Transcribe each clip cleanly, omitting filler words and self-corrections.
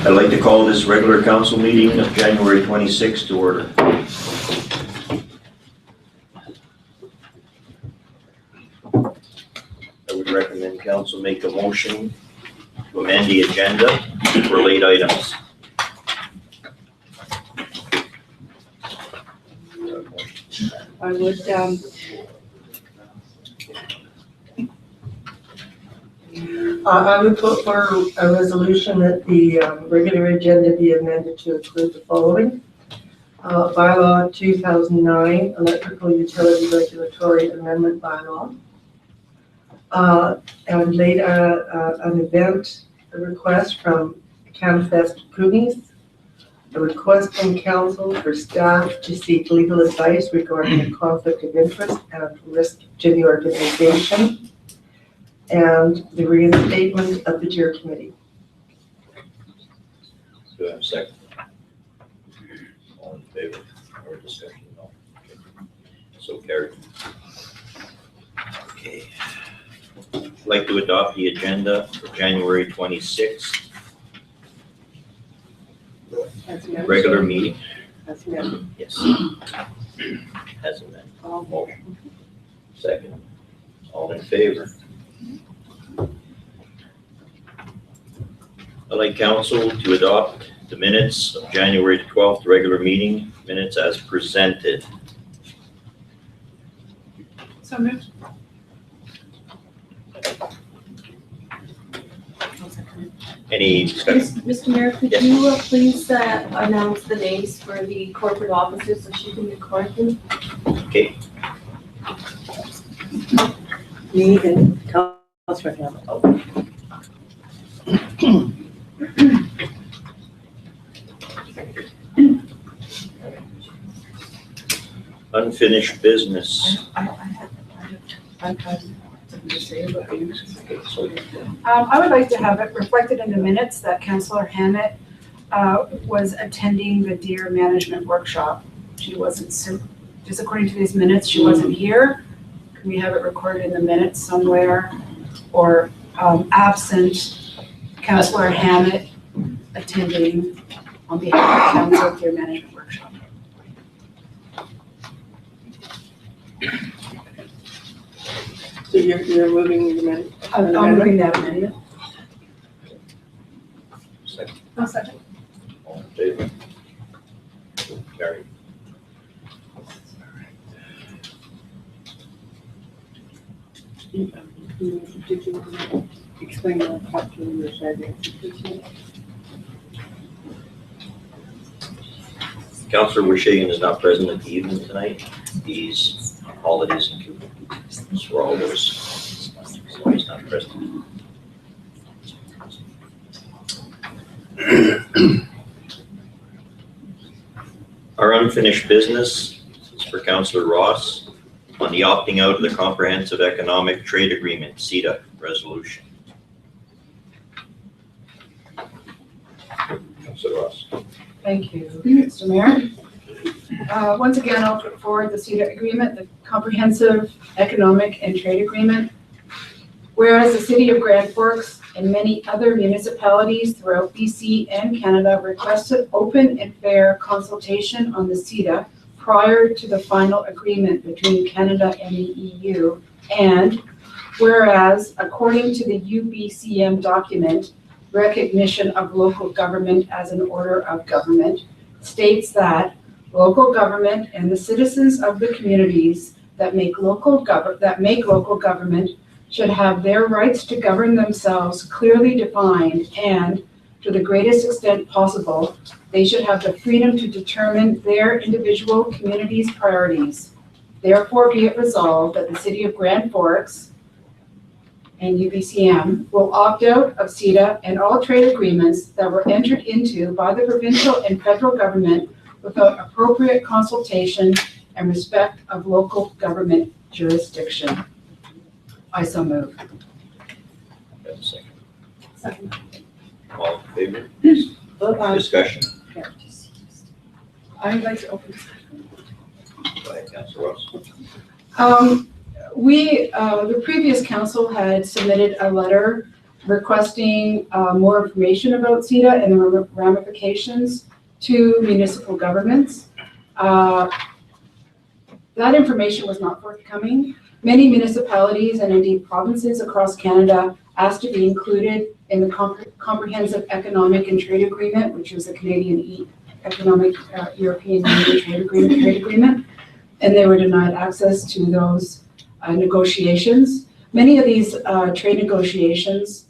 I'd like to call this regular council meeting of January 26th to order. I would recommend council make a motion to amend the agenda for late items. I would, I would put for a resolution that the regular agenda be amended to include the following. Bylaw 2009, Electrical Utility Regulatory Amendment Bylaw. And made an event, a request from CanFest Coonies, a request from council for staff to seek legal advice regarding a conflict of interest and risk to the organization, and the reinstatement of the Deer Committee. Do I have a second? All in favor or discussion? No. So carried. Okay. I'd like to adopt the agenda for January 26th, regular meeting. That's amended. Yes. As amended. Motion. Second. All in favor? I'd like council to adopt the minutes of January 12th regular meeting minutes as presented. So moved. Any discussion? Mr. Mayor, could Yes. you please announce the names for the corporate officers so she can record them? Okay. Me and Councilor Hammond. Unfinished business. I had something to say about the minutes. Okay, so I would like to have it reflected in the minutes that Councillor Hammett was attending the deer management workshop. She wasn't, just according to these minutes, she wasn't here. Can we have it recorded in the minutes somewhere? Or absent Councillor Hammett attending on behalf of council deer management workshop. So you're moving the minute? I'm moving that amendment. second. I'll second. All in favor? Carried. Did you explain that part to your side? Councillor Wishagan is not present at the evening tonight. He's on holidays in Cuba. For all those, so he's not present. Our unfinished business is for Councillor Ross on the opting out of the Comprehensive Economic Trade Agreement, CETA resolution. Councillor Ross. Thank you, Mr. Mayor. Once again, I'll put forward the CETA agreement, the Comprehensive Economic and Trade Agreement. Whereas the City of Grand Forks and many other municipalities throughout BC and Canada requested open and fair consultation on the CETA prior to the final agreement between Canada and the EU. And whereas, according to the UBCM document, recognition of local government as an order of government states that local government and the citizens of the communities that make local government should have their rights to govern themselves clearly defined, and to the greatest extent possible, they should have the freedom to determine their individual communities' priorities. Therefore, be it resolved that the City of Grand Forks and UBCM will opt out of CETA and all trade agreements that were entered into by the provincial and federal government without appropriate consultation and respect of local government jurisdiction. I so move. Have a second. Second. All in favor? Discussion. I would like to open discussion. Go ahead, Councillor Ross. The previous council had submitted a letter requesting more information about CETA and the ramifications to municipal governments. That information was not forthcoming. Many municipalities and indeed provinces across Canada asked to be included in the Comprehensive Economic and Trade Agreement, which is a Canadian Economic European Union Trade Agreement, and they were denied access to those negotiations. Many of these trade negotiations,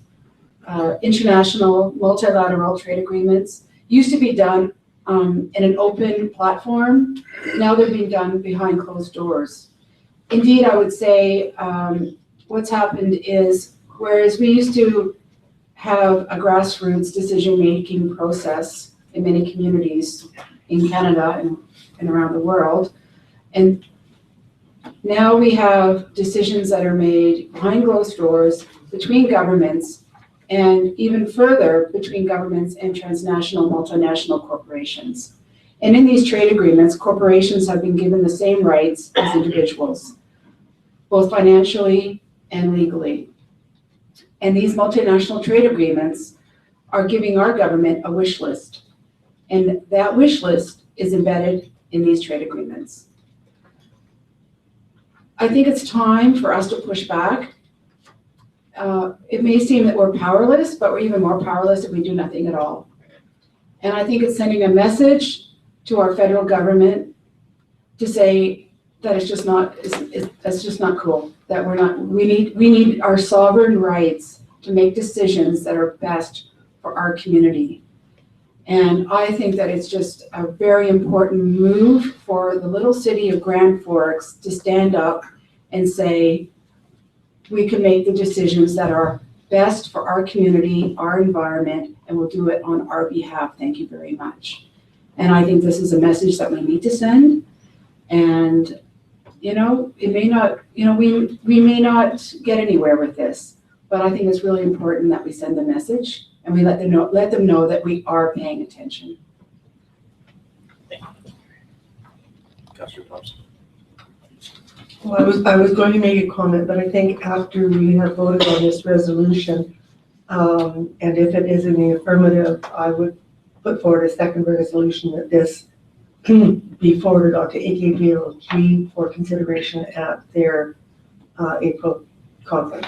international multilateral trade agreements, used to be done in an open platform. Now they're being done behind closed doors. Indeed, I would say what's happened is, whereas we used to have a grassroots decision-making process in many communities in Canada and around the world, and now we have decisions that are made behind closed doors between governments, and even further between governments and transnational, multinational corporations. And in these trade agreements, corporations have been given the same rights as individuals, both financially and legally. And these multinational trade agreements are giving our government a wish list. And that wish list is embedded in these trade agreements. I think it's time for us to push back. It may seem that we're powerless, but we're even more powerless if we do nothing at all. And I think it's sending a message to our federal government to say that it's just not cool, that we need our sovereign rights to make decisions that are best for our community. And I think that it's just a very important move for the little city of Grand Forks to stand up and say, we can make the decisions that are best for our community, our environment, and we'll do it on our behalf. Thank you very much. And I think this is a message that we need to send. And, it may not, we may not get anywhere with this, but I think it's really important that we send the message and we let them know that we are paying attention. Councillor Thompson. Well, I was going to make a comment, but I think after we have voted on this resolution, and if it is in the affirmative, I would put forward a second resolution that this be forwarded on to AKBLG for consideration at their April conference.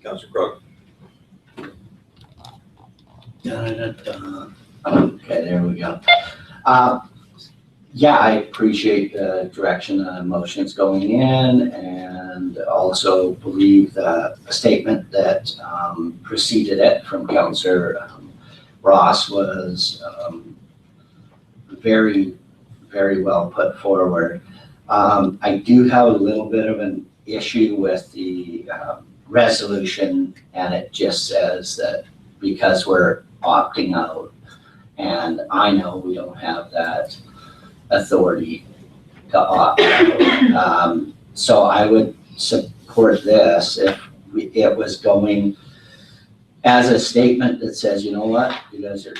Councillor Crog. Okay, there we go. Yeah, I appreciate the direction the motion's going in, and also believe the statement that preceded it from Councillor Ross was very, very well put forward. I do have a little bit of an issue with the resolution, and it just says that because we're opting out, and I know we don't have that authority to opt out. So I would support this if it was going as a statement that says, you know what, you guys are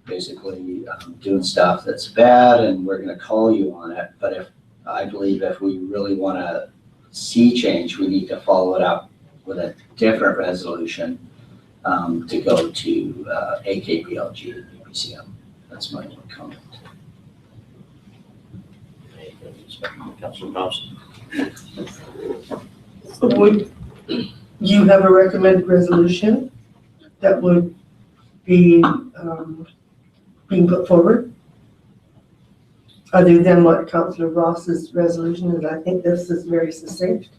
basically doing stuff that's bad and we're going to call you on it. But I believe if we really want to see change, we need to follow it up with a different resolution to go to AKBLG and UBCM. That's my comment. Councillor Thompson. Would you have a recommended resolution that would be being put forward? Other than what Councillor Ross's resolution is, I think this is very succinct.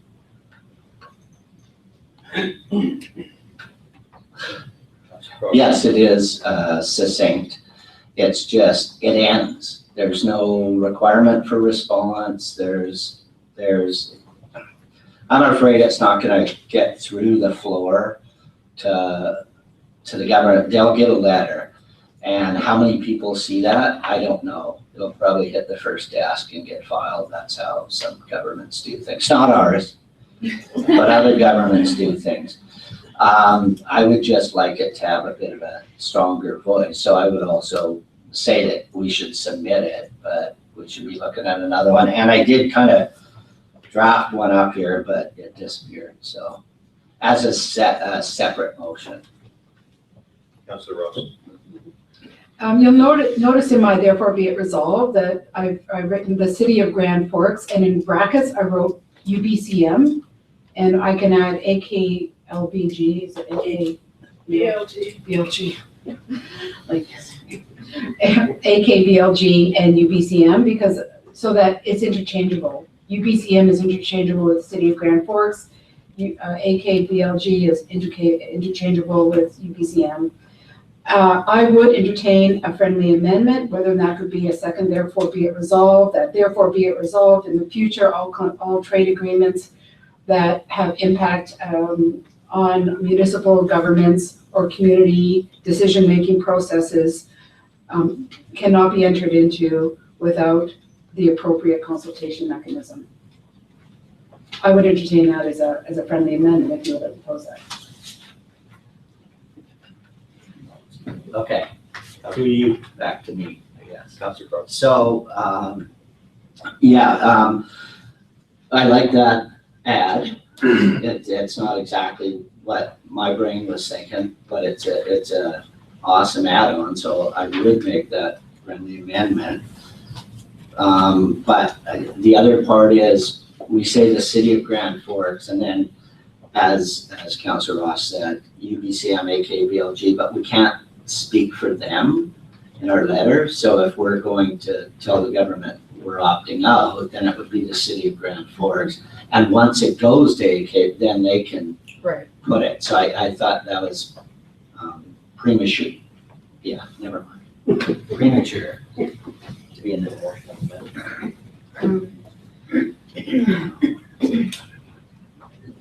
Yes, it is succinct. It's just, it ends. There's no requirement for response. I'm afraid it's not going to get through the floor to the government. They'll get a letter, and how many people see that, I don't know. It'll probably hit the first desk and get filed. That's how some governments do things. Not ours, but other governments do things. I would just like it to have a bit of a stronger voice. So I would also say that we should submit it, but we should be looking at another one. And I did kind of draft one up here, but it disappeared, so as a separate motion. Councillor Ross. You'll notice in my therefore be it resolved that I've written the city of Grand Forks, and in brackets I wrote UBCM, and I can add AKLBG, is it BLG, like AKBLG and UBCM, because so that it's interchangeable. UBCM is interchangeable with the city of Grand Forks. AKBLG is interchangeable with UBCM. I would entertain a friendly amendment, whether that could be a second, therefore be it resolved, that therefore be it resolved in the future, all trade agreements that have impact on municipal governments or community decision-making processes cannot be entered into without the appropriate consultation mechanism. I would entertain that as a friendly amendment if you would oppose that. Okay, to you, back to me, I guess. Councillor Crowe. So, I like that add. It's not exactly what my brain was thinking, but it's a awesome add-on, so I would make that friendly amendment. But the other part is, we say the city of Grand Forks, and then as Councillor Ross said, UBCM, AKBLG, but we can't speak for them in our letter. So if we're going to tell the government we're opting out, then it would be the city of Grand Forks. And once it goes to AK, then they can put it. So I thought that was premature. Yeah, never mind. Premature to be in the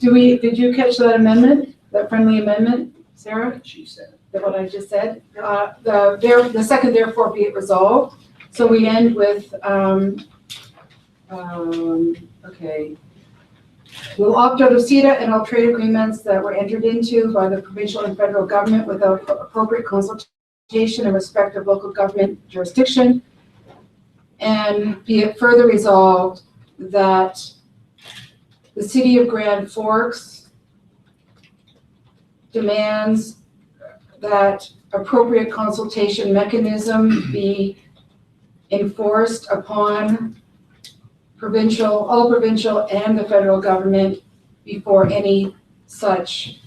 Did you catch that amendment, that friendly amendment, Sarah? She said. What I just said? The second therefore be it resolved. So we end with, okay. We'll opt out of CETA and all trade agreements that were entered into by the provincial and federal government without appropriate consultation in respect of local government jurisdiction. And be it further resolved that the city of Grand Forks demands that appropriate consultation mechanism be enforced upon all provincial and the federal government before any such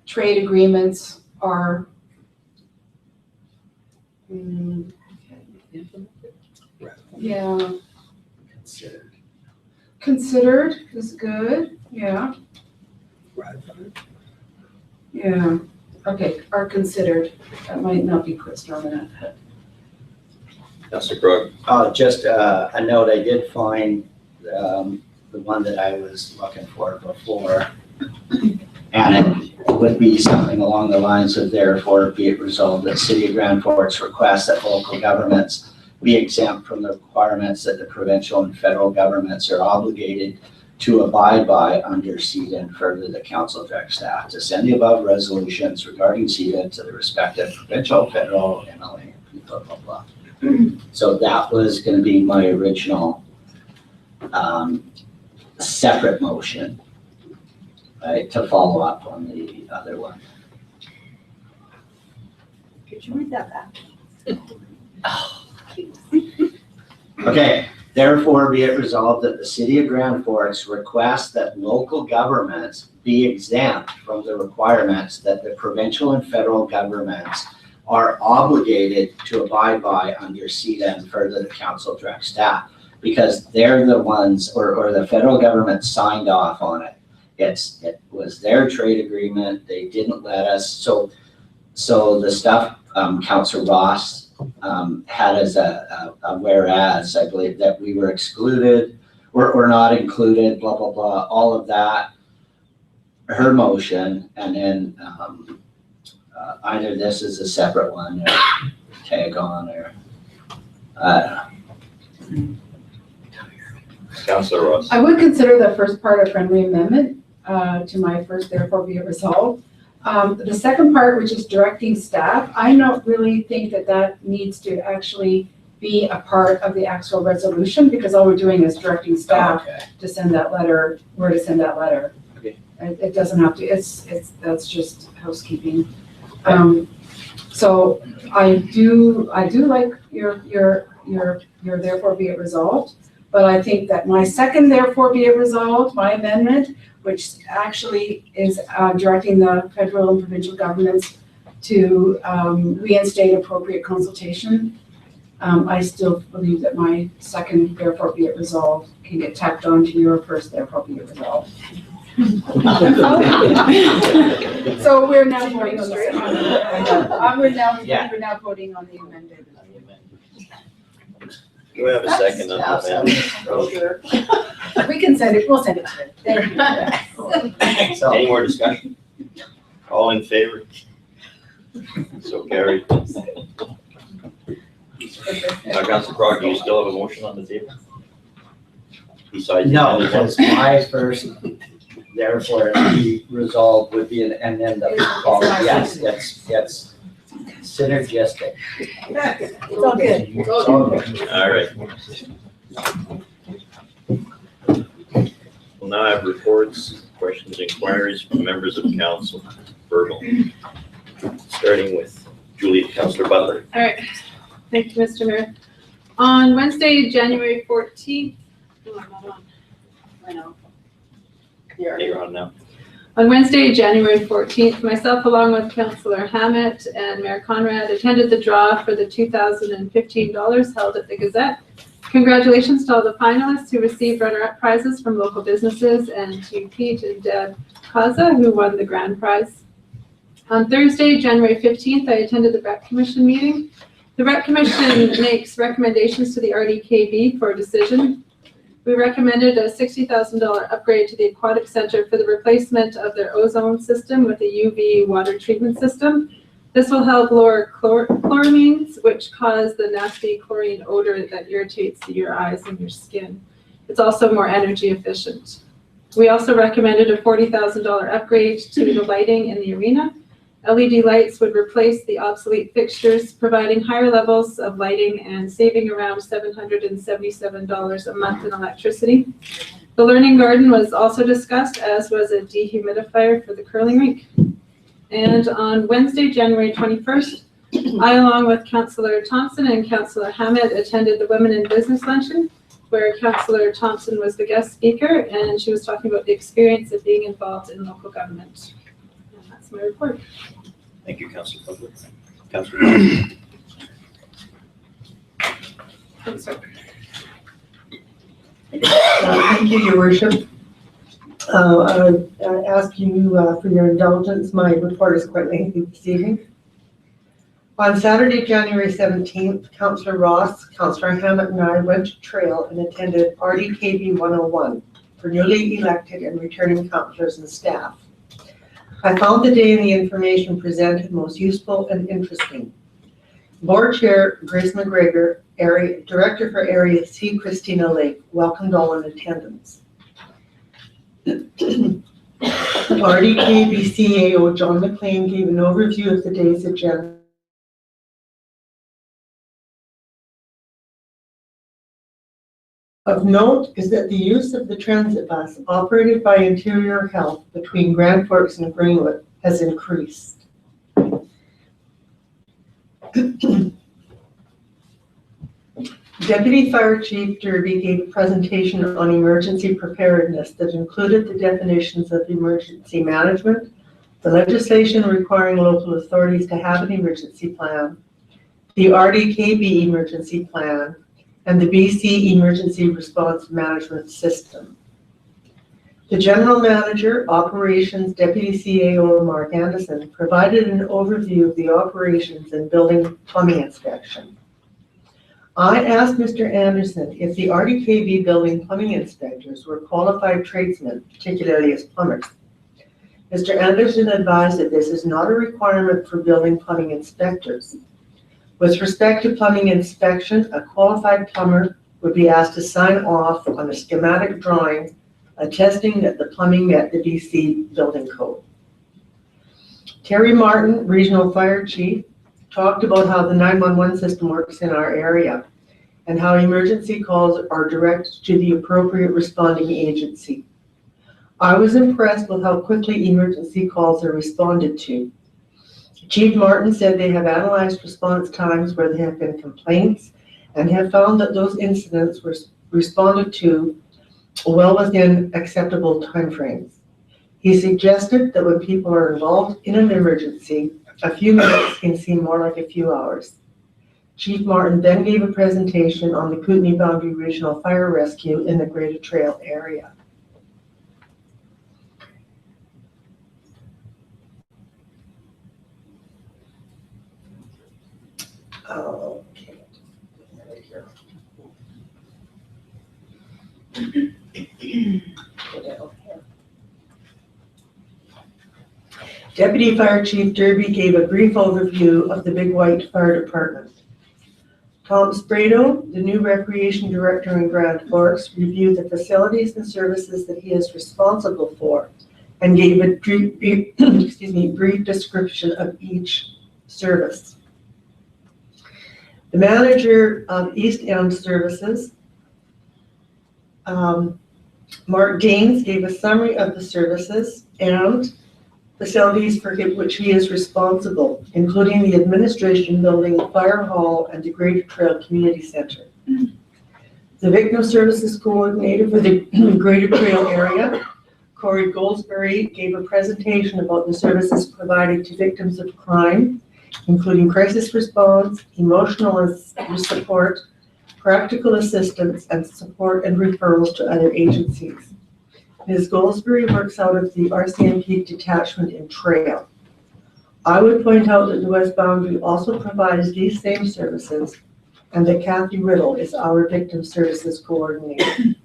trade agreements are considered is good, yeah. Yeah, okay, are considered. That might not be quite strong enough. Councillor Crowe. Just a note, I did find the one that I was looking for before. And it would be something along the lines of therefore be it resolved that City of Grand Forks requests that local governments be exempt from the requirements that the provincial and federal governments are obligated to abide by under CETA, and further the council direct staff to send the above resolutions regarding CETA to the respective provincial, federal, MLA, blah, blah, blah. So that was going to be my original separate motion, right, to follow up on the other one. Could you read that back? Okay, therefore be it resolved that the City of Grand Forks requests that local governments be exempt from the requirements that the provincial and federal governments are obligated to abide by under CETA, and further the council direct staff, because they're the ones, or the federal government signed off on it. It was their trade agreement. They didn't let us. So the stuff Councillor Ross had as a whereas, I believe, that we were excluded or not included, blah, blah, blah, all of that, her motion, and then either this is a separate one or tag on, or I don't know. Councillor Ross. I would consider the first part a friendly amendment to my first therefore be it resolved. The second part, which is directing staff, I don't really think that needs to actually be a part of the actual resolution, because all we're doing is directing staff Okay. to send that letter, where to send that letter. Okay. It doesn't have to, that's just housekeeping. So I do like your therefore be it resolved, but I think that my second therefore be it resolved, my amendment, which actually is directing the federal and provincial governments to reinstate appropriate consultation. I still believe that my second therefore be it resolved can get tacked on to your first therefore be it resolved. So we're now voting on Yeah. we're now voting on the amended. Do we have a second on the amendment? We can send it, we'll send it to it. There you go. So, Any more discussion? All in favor? So carried. Councilor Crog, do you still have a motion on the table? Besides. the no, amended one? because my first, therefore, be resolved would be and then the call, yes, it's synergistic. It's all good. It's all good. All right. We'll now have reports, questions, inquiries from members of council, verbal. Starting with Julie, Councilor Butler. All right, thank you, Mr. Mayor. On Wednesday, January 14th, oh, I'm not on. I know. You're on now. On Wednesday, January 14th, myself along with Councillor Hammett and Mayor Conrad attended the draw for the $2,015 held at the Gazette. Congratulations to all the finalists who received runner-up prizes from local businesses, and to Pete and Deb Kaza, who won the grand prize. On Thursday, January 15th, I attended the Rec Commission meeting. The Rec Commission makes recommendations to the RDKB for a decision. We recommended a $60,000 upgrade to the Aquatic Center for the replacement of their ozone system with a UV water treatment system. This will help lower chloramines, which cause the nasty chlorine odor that irritates your eyes and your skin. It's also more energy efficient. We also recommended a $40,000 upgrade to the lighting in the arena. LED lights would replace the obsolete fixtures, providing higher levels of lighting and saving around $777 a month in electricity. The Learning Garden was also discussed, as was a dehumidifier for the curling rink. And on Wednesday, January 21st, I, along with Councillor Thompson and Councillor Hammett, attended the Women in Business Luncheon, where Councillor Thompson was the guest speaker, and she was talking about the experience of being involved in local government. And that's my report. Thank you, Councilor Butler. Councilor Thompson. Thank you, Your Worship. I ask you for your indulgence. My report is quite lengthy this evening. On Saturday, January 17th, Councillor Ross, Councillor Hammett, and I went to Trail and attended RDKB 101 for newly elected and returning councillors and staff. I found the day and the information presented most useful and interesting. Board Chair Grace McGregor, Director for Area C, Christina Lake, welcomed all in attendance. RDKB CAO John McLean gave an overview of the day's agenda. Of note is that the use of the transit bus operated by Interior Health between Grand Forks and Greenwood has increased. Deputy Fire Chief Derby gave a presentation on emergency preparedness that included the definitions of emergency management, the legislation requiring local authorities to have an emergency plan, the RDKB emergency plan, and the BC Emergency Response Management System. The General Manager, Operations Deputy CAO Mark Anderson provided an overview of the operations and building plumbing inspection. I asked Mr. Anderson if the RDKB building plumbing inspectors were qualified tradesmen, particularly as plumbers. Mr. Anderson advised that this is not a requirement for building plumbing inspectors. With respect to plumbing inspection, a qualified plumber would be asked to sign off on a schematic drawing attesting that the plumbing met the BC building code. Terry Martin, Regional Fire Chief, talked about how the 911 system works in our area and how emergency calls are directed to the appropriate responding agency. I was impressed with how quickly emergency calls are responded to. Chief Martin said they have analyzed response times where there have been complaints and have found that those incidents were responded to well within acceptable timeframes. He suggested that when people are involved in an emergency, a few minutes can seem more like a few hours. Chief Martin then gave a presentation on the Kootenay Boundary Regional Fire Rescue in the Greater Trail area. Okay. Deputy Fire Chief Derby gave a brief overview of the Big White Fire Department. Tom Sprado, the new Recreation Director in Grand Forks, reviewed the facilities and services that he is responsible for and gave a brief description of each service. The manager of East End Services, Mark Gaines, gave a summary of the services and facilities for which he is responsible, including the administration building, fire hall, and the Greater Trail Community Center. The Victim Services Coordinator for the Greater Trail area, Corey Goldsberry, gave a presentation about the services provided to victims of crime, including crisis response, emotional support, practical assistance, and support and referrals to other agencies. Ms. Goldsberry works out of the RCMP detachment in Trail. I would point out that the West Boundary also provides these same services, and that Kathy Riddle is our Victim Services Coordinator.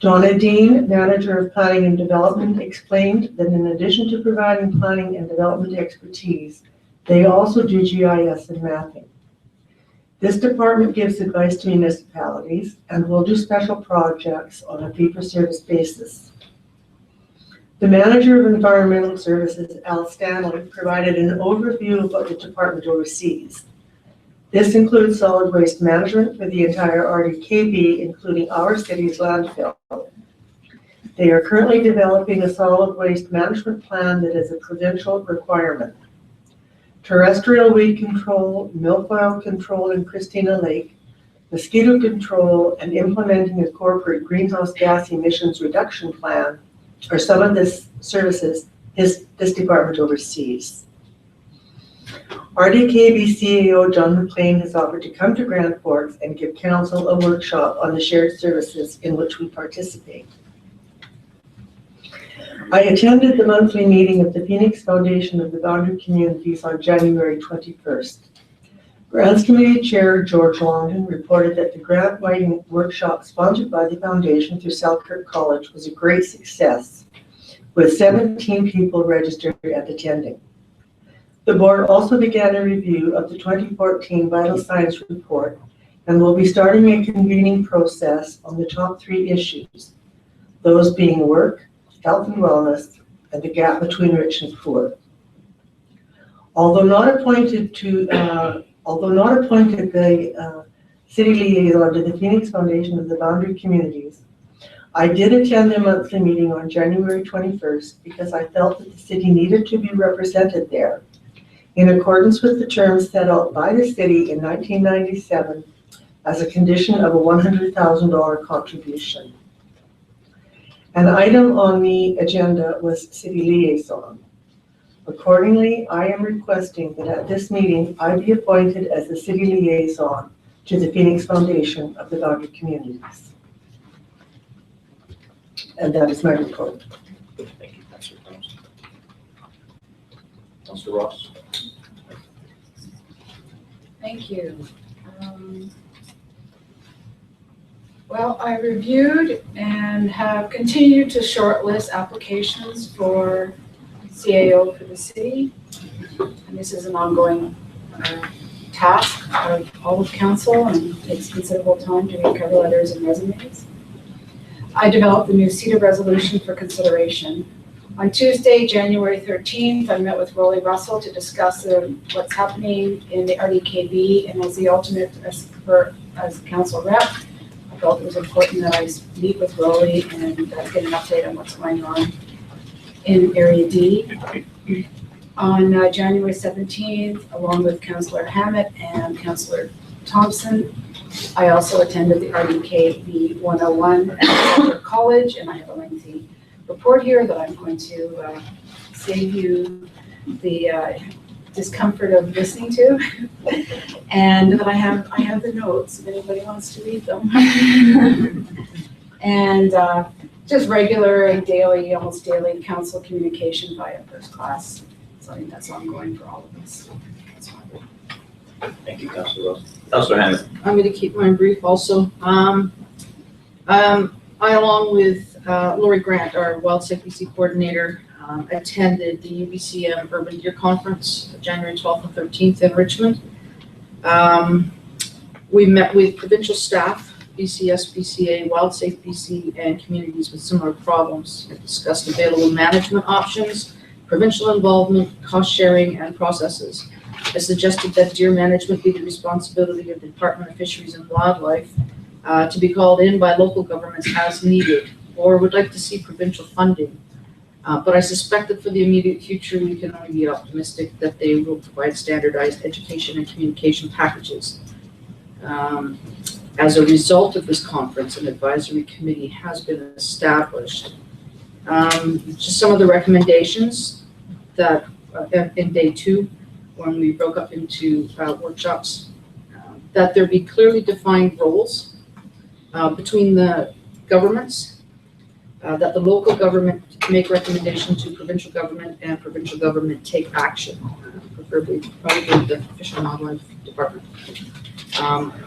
Donna Dean, Manager of Planning and Development, explained that in addition to providing planning and development expertise, they also do GIS and mapping. This department gives advice to municipalities and will do special projects on a fee-for-service basis. The Manager of Environmental Services, Al Stanley, provided an overview of what the department oversees. This includes solid waste management for the entire RDKB, including our city's landfill. They are currently developing a solid waste management plan that is a provincial requirement. Terrestrial weed control, milfoil control in Christina Lake, mosquito control, and implementing a corporate greenhouse gas emissions reduction plan are some of the services this department oversees. RDKB CAO John McLean has offered to come to Grand Forks and give council a workshop on the shared services in which we participate. I attended the monthly meeting of the Phoenix Foundation of the Boundary Communities on January 21st. Grants Committee Chair George Longden reported that the grant writing workshop sponsored by the foundation through Selkirk College was a great success, with 17 people registered and attending. The board also began a review of the 2014 Vital Signs Report and will be starting a convening process on the top 3 issues, those being work, health and wellness, and the gap between rich and poor. Although not appointed the city liaison to the Phoenix Foundation of the Boundary Communities, I did attend their monthly meeting on January 21st because I felt that the city needed to be represented there, in accordance with the terms set out by the city in 1997 as a condition of a $100,000 contribution. An item on the agenda was city liaison. Accordingly, I am requesting that at this meeting, I be appointed as the city liaison to the Phoenix Foundation of the Boundary Communities. And that is my report. Thank you, Councillor Thompson. Councillor Ross. Thank you. Well, I reviewed and have continued to shortlist applications for CAO for the city. And this is an ongoing task of all of council and takes considerable time to read cover letters and resumes. I developed the new CETA resolution for consideration. On Tuesday, January 13th, I met with Rolly Russell to discuss what's happening in the RDKB, and as the alternate as council rep, I felt it was important that I meet with Rolly and get an update on what's going on in Area D. On January 17th, along with Councillor Hammett and Councillor Thompson, I also attended the RDKB 101 at Centre College, and I have a lengthy report here that I'm going to save you the discomfort of listening to, and that I have the notes if anybody wants to read them. And just regular and daily, almost daily council communication via first class. So I think that's ongoing for all of us. That's fine. Thank you, Councillor Ross. Councillor Hammond. I'm going to keep mine brief also. I, along with Lori Grant, our Wild Safe BC coordinator, attended the UBCM Urban Deer Conference, January 12th and 13th in Richmond. We met with provincial staff, BCS, BCA, Wild Safe BC, and communities with similar problems. We discussed available management options, provincial involvement, cost sharing, and processes. I suggested that deer management be the responsibility of the Department of Fisheries and Wildlife, to be called in by local governments as needed, or would like to see provincial funding. But I suspect that for the immediate future, we can only be optimistic that they will provide standardized education and communication packages. As a result of this conference, an advisory committee has been established. Just some of the recommendations that in day 2, when we broke up into workshops, that there be clearly defined roles between the governments, that the local government make recommendation to provincial government and provincial government take action, probably the Fish and Wildlife Department.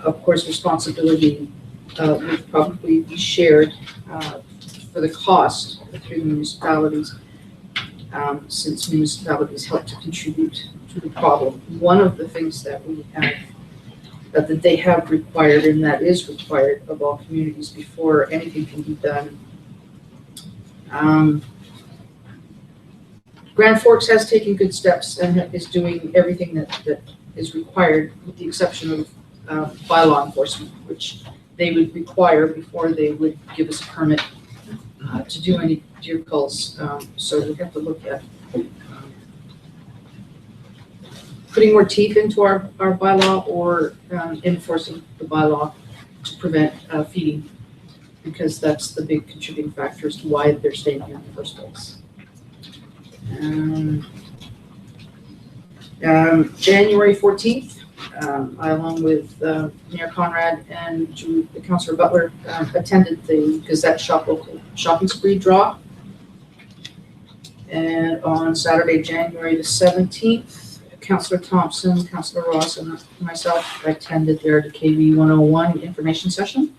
Of course, responsibility would probably be shared for the cost through the municipalities, since municipalities help to contribute to the problem. One of the things that we have that they have required, and that is required of all communities before anything can be done. Grand Forks has taken good steps and is doing everything that is required, with the exception of bylaw enforcement, which they would require before they would give us a permit to do any deer culls. So we have to look at putting more teeth into our bylaw, or enforcing the bylaw to prevent feeding, because that's the big contributing factor as to why they're staying here in the first place. January 14th, I, along with Mayor Conrad and Councillor Butler, attended the Gazette local shopping spree draw. And on Saturday, January the 17th, Councillor Thompson, Councillor Ross, and myself attended the RDKB 101 information session,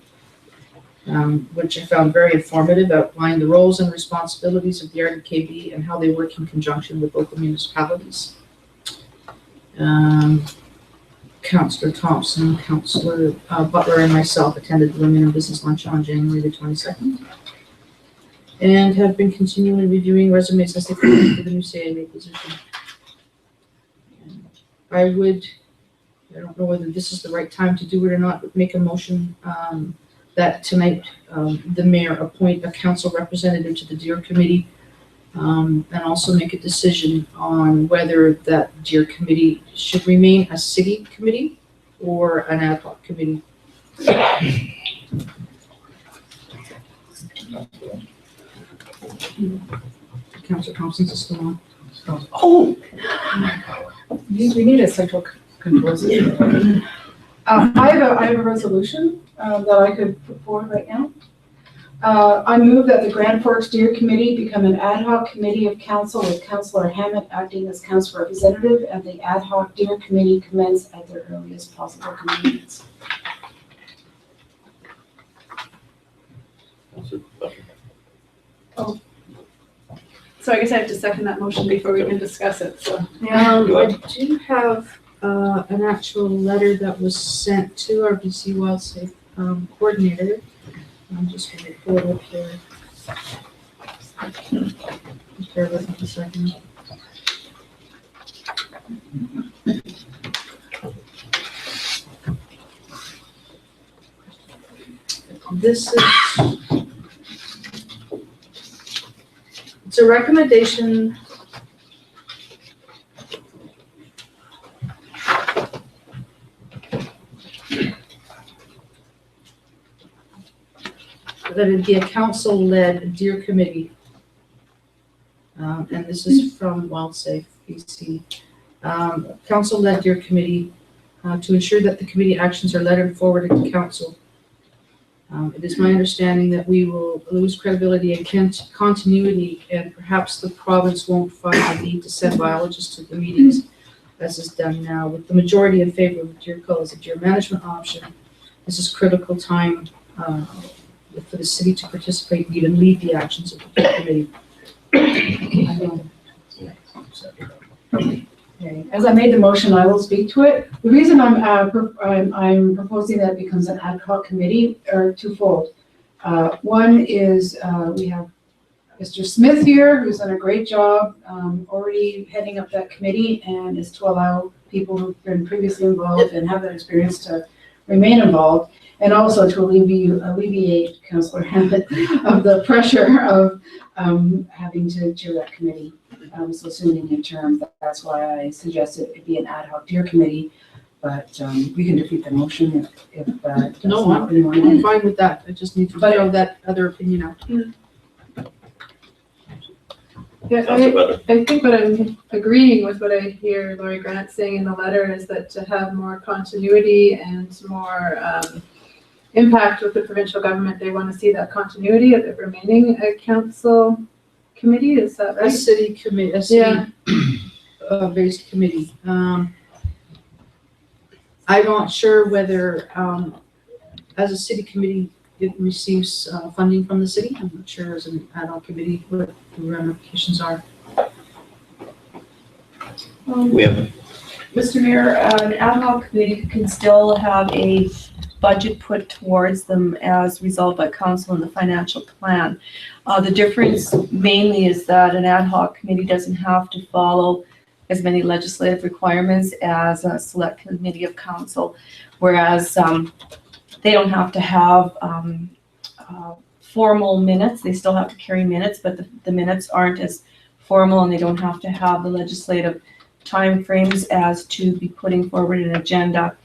which I found very informative, outlining the roles and responsibilities of the RDKB and how they work in conjunction with local municipalities. Councillor Thompson, Councillor Butler, and myself attended the Women in Business Lunch on January the 22nd, and have been continually reviewing resumes as they come in for the new CAA position. I don't know whether this is the right time to do it or not, but make a motion that tonight the mayor appoint a council representative to the Deer Committee, and also make a decision on whether that Deer Committee should remain a city committee or an ad hoc committee. Councillor Thompson's still on. Oh, We need a central control system. I have a resolution that I could put forward right now. I move that the Grand Forks Deer Committee become an ad hoc committee of council, with Councillor Hammett acting as council representative, and the ad hoc Deer Committee commence at their earliest possible convenience. Councillor Butler. So I guess I have to second that motion before we can discuss it, so. I do have an actual letter that was sent to our BC Wild Safe coordinator. I'm just going to pull it up here. Just bear with me a second. This is, it's a recommendation that it'd be a council-led deer committee. And this is from WildSafe BC. Council-led deer committee to ensure that the committee actions are led and forwarded to council. It is my understanding that we will lose credibility and continuity, and perhaps the province won't find the need to send biologists to the meetings as is done now. With the majority in favor of deer cull as a deer management option, this is critical time for the city to participate and even lead the actions of the deer committee. Okay, as I made the motion, I will speak to it. The reason I'm proposing that it becomes an ad hoc committee are twofold. One is we have Mr. Smith here, who's done a great job already heading up that committee, and is to allow people who've been previously involved and have that experience to remain involved, and also to alleviate Councillor Hammett of the pressure of having to chair that committee so soon in your term. That's why I suggested it be an ad hoc deer committee, but we can defeat the motion if that's No, not what you want to I'm do. fine with that. I just need to throw that other opinion out. Yeah, Councillor Butler. I think what I'm agreeing with what I hear Lori Grant saying in the letter is that to have more continuity and more impact with the provincial government, they want to see that continuity of it remaining a council committee, is that A right? city committee, a Yeah. city based committee. I'm not sure whether, as a city committee, it receives funding from the city. I'm not sure as an ad hoc committee what the ramifications are. We have, Mr. Mayor, an ad hoc committee can still have a budget put towards them as resolved by council in the financial plan. The difference mainly is that an ad hoc committee doesn't have to follow as many legislative requirements as a select committee of council, whereas they don't have to have formal minutes. They still have to carry minutes, but the minutes aren't as formal, and they don't have to have the legislative timeframes as to be putting forward an agenda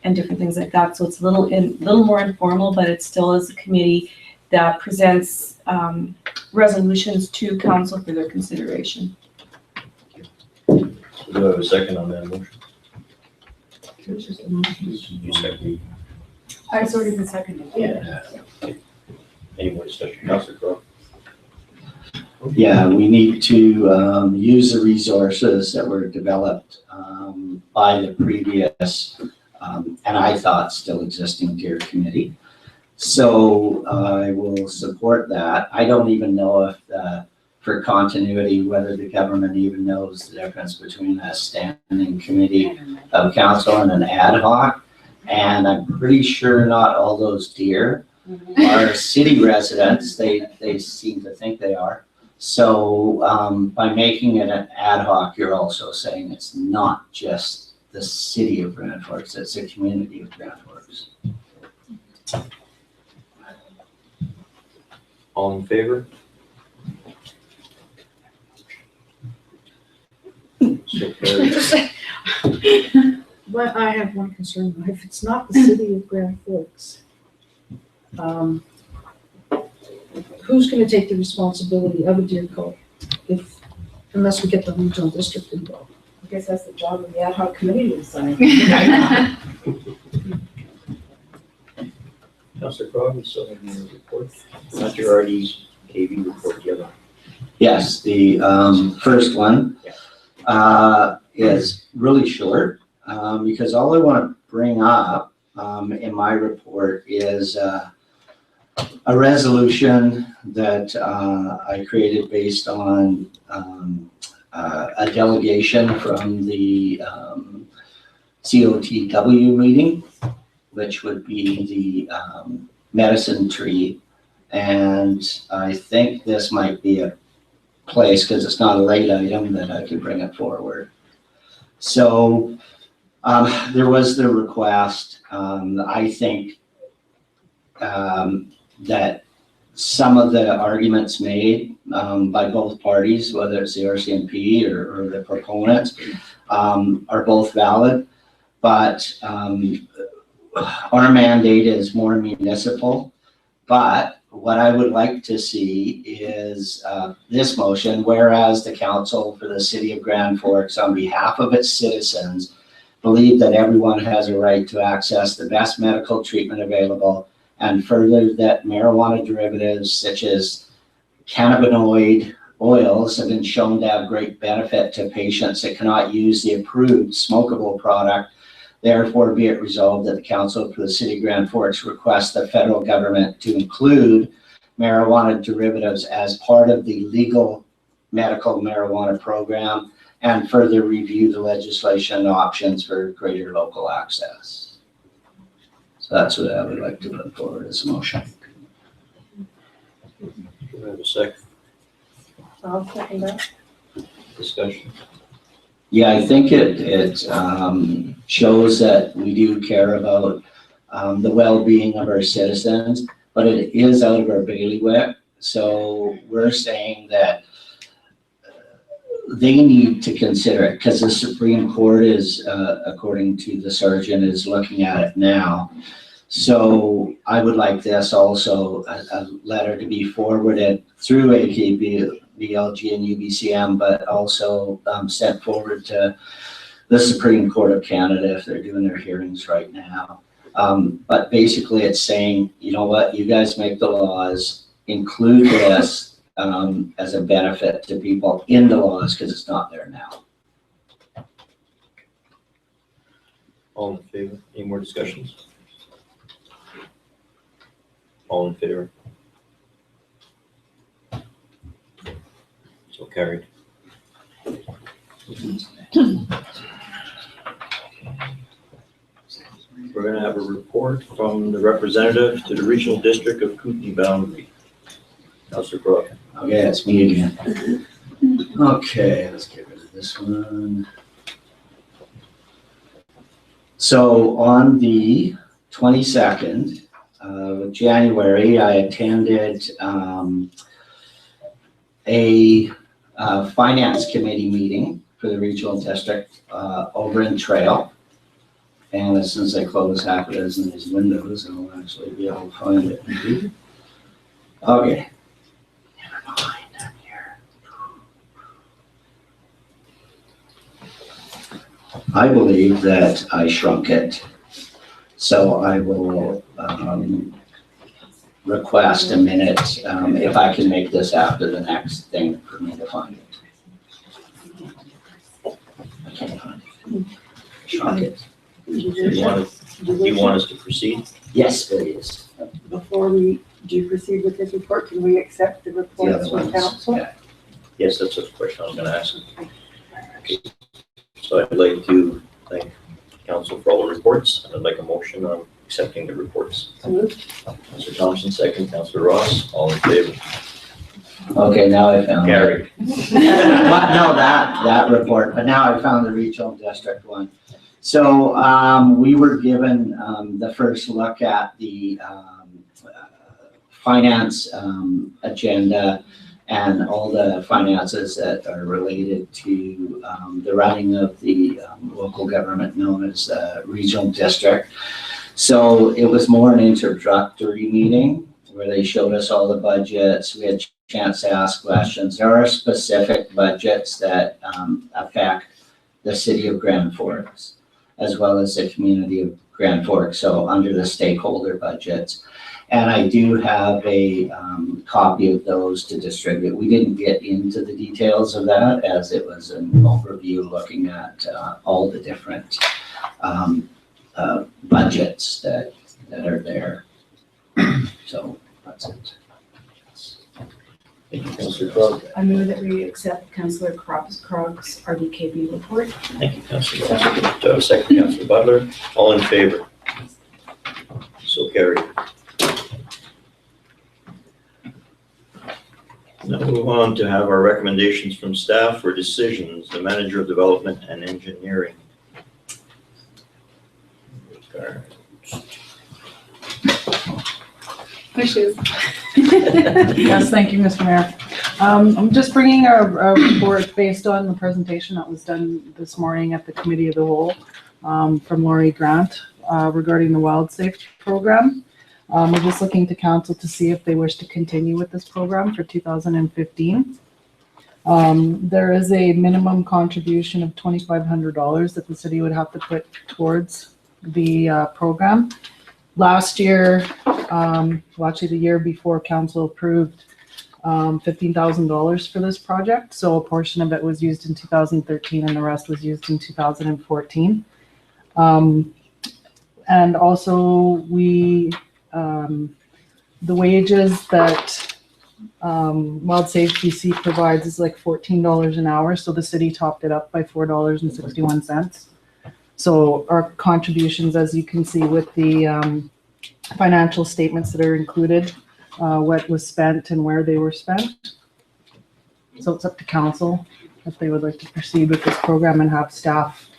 and different things like that. So it's a little more informal, but it still is a committee that presents resolutions to council for their consideration. do I have a second on that motion? You second. It's already been seconded. Yeah. Any more discussion? Councillor Crowe? Yeah, we need to use the resources that were developed by the previous, and I thought still existing deer committee. So I will support that. I don't even know if for continuity, whether the government even knows the difference between a standing committee of council and an ad hoc. And I'm pretty sure not all those deer are city residents. They seem to think they are. So by making it an ad hoc, you're also saying it's not just the city of Grand Forks, it's a community of Grand Forks. All in favor? So carried. Well, I have one concern. If it's not the city of Grand Forks, who's going to take the responsibility of a deer cull unless we get the regional district involved? I guess that's the job of the ad hoc committee to decide. Councillor Crowe, you still have your report? Not your already KV report, the other. Yes, the first one is really short because all I want to bring up in my report is a resolution that I created based on a delegation from the COTW meeting, which would be the medicine tree And I think this might be a place, because it's not a late item, that I could bring it forward. So there was the request. I think that some of the arguments made by both parties, whether it's the RCMP or the proponents, are both valid. But our mandate is more municipal. But what I would like to see is this motion: whereas the council for the city of Grand Forks, on behalf of its citizens, believe that everyone has a right to access the best medical treatment available, and further that marijuana derivatives such as cannabinoid oils have been shown to have great benefit to patients that cannot use the approved smokable product. Therefore, be it resolved that the council for the city of Grand Forks requests the federal government to include marijuana derivatives as part of the legal medical marijuana program, and further review the legislation and options for greater local access. So that's what I would like to put forward as a motion. Do we have a second I'll second that. discussion? Yeah, I think it shows that we do care about the well-being of our citizens, but it is out of our bailiwick. So we're saying that they need to consider it, because the Supreme Court is, according to the sergeant, is looking at it now. So I would like this also, a letter to be forwarded through AKB, BLG and UBCM, but also sent forward to the Supreme Court of Canada if they're doing their hearings right now. But basically it's saying, you know what, you guys make the laws, include this as a benefit to people in the laws, because it's not there now. All in favor? Any more discussions? All in favor? So carried. We're gonna have a report from the representative to the regional district of Kootenai boundary. Councilor Brook. Okay, it's me again. Okay, let's get rid of this one. So on the 22nd of January, I attended a finance committee meeting for the regional district over in Trail. And as soon as I close half a dozen of these windows, I'll actually be able to find it. Okay. Never mind, I'm here. I believe that I shrunk it. So I will request a minute if I can make this after the next thing for me to find it. I can't find it. Shrunk it. Do you want us to proceed? Yes, please. Before we do proceed with this report, can we accept the The reports other from ones. council? Yeah. Yes, that's a question I was gonna ask. Okay. So I'd like to thank council for all the reports, and I'd like a motion on accepting the reports. So moved. Councilor Thompson, second. Councilor Ross, all in favor? Okay, now I found it. Carried. But no, that report, but now I found the regional district one. So we were given the first look at the finance agenda and all the finances that are related to the running of the local government known as regional district. So it was more an introductory meeting where they showed us all the budgets. We had a chance to ask questions. There are specific budgets that affect the city of Grand Forks, as well as the community of Grand Forks, so under the stakeholder budgets. And I do have a copy of those to distribute. We didn't get into the details of that as it was an overview looking at all the different budgets that are there. So that's it. Thank you, Councilor Crowe. I move that we accept Councillor Crog's RDKB report. Thank you, Councilor Crowe. Do I have a second, Councilor Butler? All in favor? So carried. Now move on to have our recommendations from staff for decisions, the manager of development and engineering. There she is. Yes, thank you, Mr. Mayor. I'm just bringing a report based on the presentation that was done this morning at the Committee of the Whole from Lori Grant regarding the Wild Safe program. We're just looking to council to see if they wish to continue with this program for 2015. There is a minimum contribution of $2,500 that the city would have to put towards the program. Last year, well, actually the year before, council approved $15,000 for this project. So a portion of it was used in 2013 and the rest was used in 2014. And also the wages that Wild Safe BC provides is like $14 an hour. So the city topped it up by $4.61. So our contributions, as you can see with the financial statements that are included, what was spent and where they were spent. So it's up to council if they would like to proceed with this program and have staff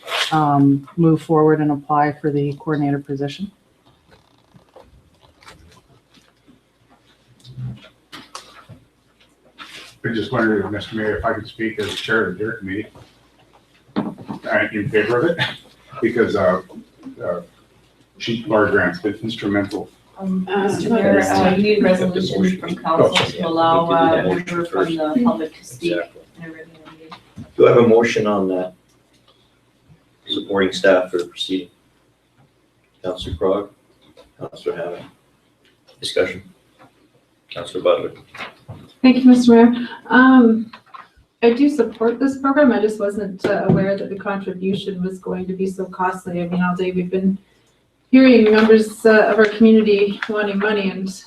move forward and apply for the coordinator position. I just wondered, Mr. Mayor, if I could speak as chair of the DARE committee in favor of it, because Laura Grant's been instrumental. Mr. Mayor, you need a resolution from council to allow a member from the public to speak in a regular meeting. Do I have a motion on that? Supporting staff for the proceeding. Councillor Crog, Councillor Hammond. Discussion. Councillor Butler. Thank you, Mr. Mayor. I do support this program. I just wasn't aware that the contribution was going to be so costly. I mean, all day we've been hearing members of our community wanting money, and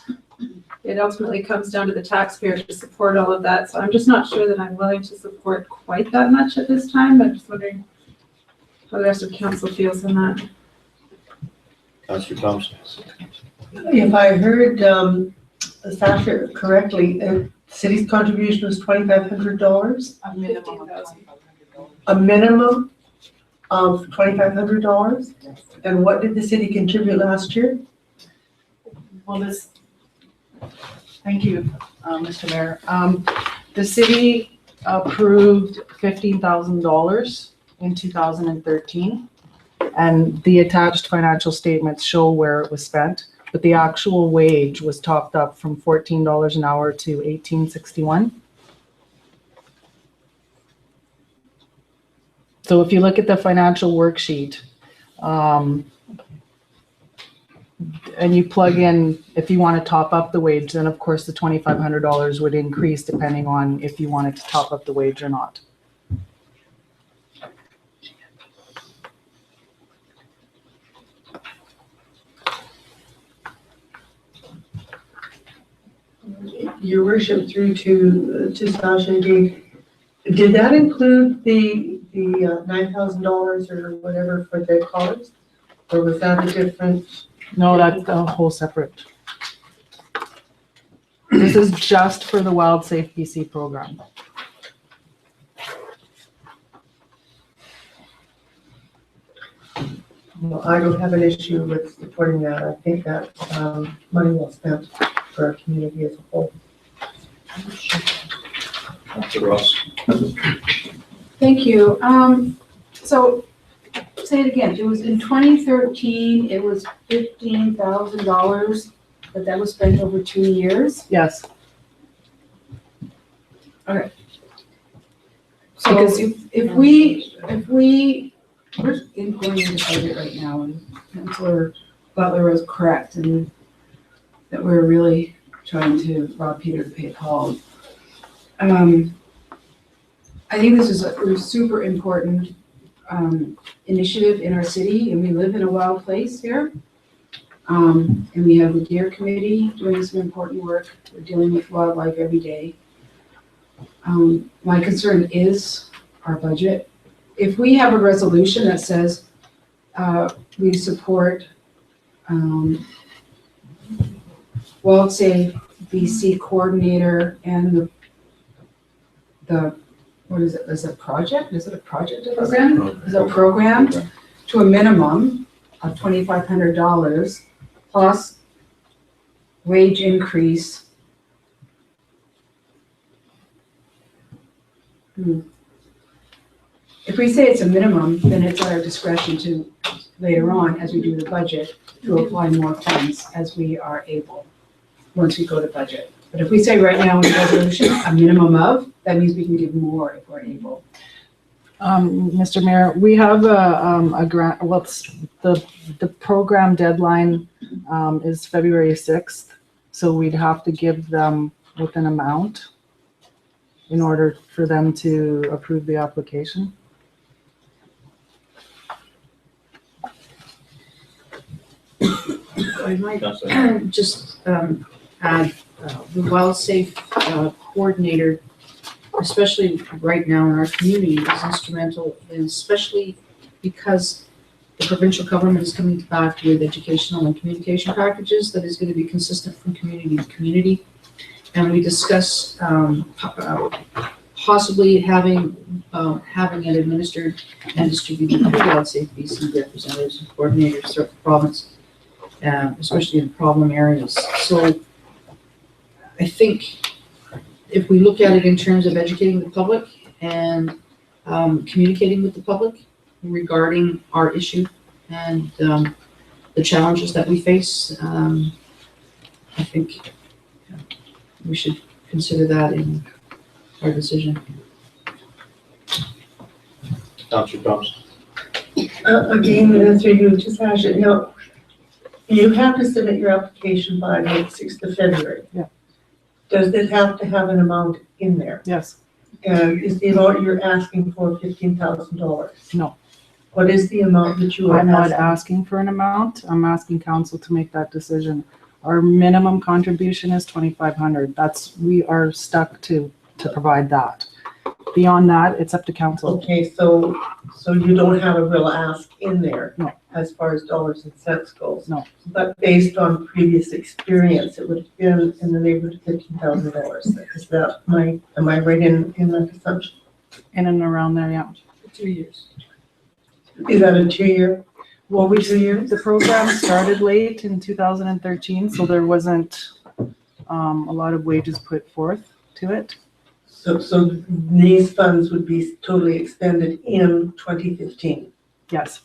it ultimately comes down to the taxpayer to support all of that. So I'm just not sure that I'm willing to support quite that much at this time. I'm just wondering how the rest of council feels on that. Councillor Thompson. If I heard Sasha correctly, the city's contribution was $2,500, A minimum of $2,500. a minimum of $2,500. And what did the city contribute last year? Well, thank you, Mr. Mayor. The city approved $15,000 in 2013, and the attached financial statements show where it was spent, but the actual wage was topped up from $14 an hour to $18.61. So if you look at the financial worksheet, and you plug in, if you want to top up the wage, then of course the $2,500 would increase depending on if you wanted to top up the wage or not. Your worship, through to Sasha again, did that include the $9,000 or whatever for the collars? Or was that a different? No, that's a whole separate. This is just for the Wild Safe BC program. Well, I don't have an issue with supporting that. I think that money well spent for our community as a whole. Councillor Ross. Thank you. So say it again. It was in 2013, it was $15,000, but that was spent over 2 years. Yes. So Because if we, we're going into budget right now, and Councillor Butler was correct, and that we're really trying to rob Peter to pay Paul. I think this is a super important initiative in our city, and we live in a wild place here. And we have the DARE committee doing some important work. We're dealing with wildlife every day. My concern is our budget. If we have a resolution that says we support Wild Safe BC coordinator and the what is it, is it a project? Is it a project? Program? Is it a program to a minimum of $2,500 plus wage increase. If we say it's a minimum, then it's at our discretion to, later on, as we do the budget, to apply more funds as we are able, once we go to budget. But if we say right now in the resolution, a minimum of, that means we can give more if we're able. Mr. Mayor, we have a grant, well, the program deadline is February 6th. So we'd have to give them with an amount in order for them to approve the application. I might Councillor. just add, the Wild Safe coordinator, especially right now in our community, is instrumental, and especially because the provincial government is coming back with educational and communication packages that is going to be consistent from community to community. And we discuss possibly having it administered and distributed through Wild Safe BC representatives and coordinators throughout the province, especially in problem areas. So I think if we look at it in terms of educating the public and communicating with the public regarding our issue and the challenges that we face, I think we should consider that in our decision. Councillor Thompson. Again, through you, just ask it, you have to submit your application by the 6th of February. Yeah. Does it have to have an amount in there? Yes. And is the amount you're asking for $15,000? No. What is the amount that you are I'm not asking? asking for an amount. I'm asking council to make that decision. Our minimum contribution is $2,500. We are stuck to provide that. Beyond that, it's up to council. Okay, so you don't have a real ask in there? No. As far as dollars and cents goes? No. But based on previous experience, it would have been in the neighborhood of $15,000. Is that am I right in that assumption? In and around there, yeah. 2 years. Is that a 2-year? Well, Over 2 years? the program started late in 2013, so there wasn't a lot of wages put forth to it. So these funds would be totally expended in 2015. Yes.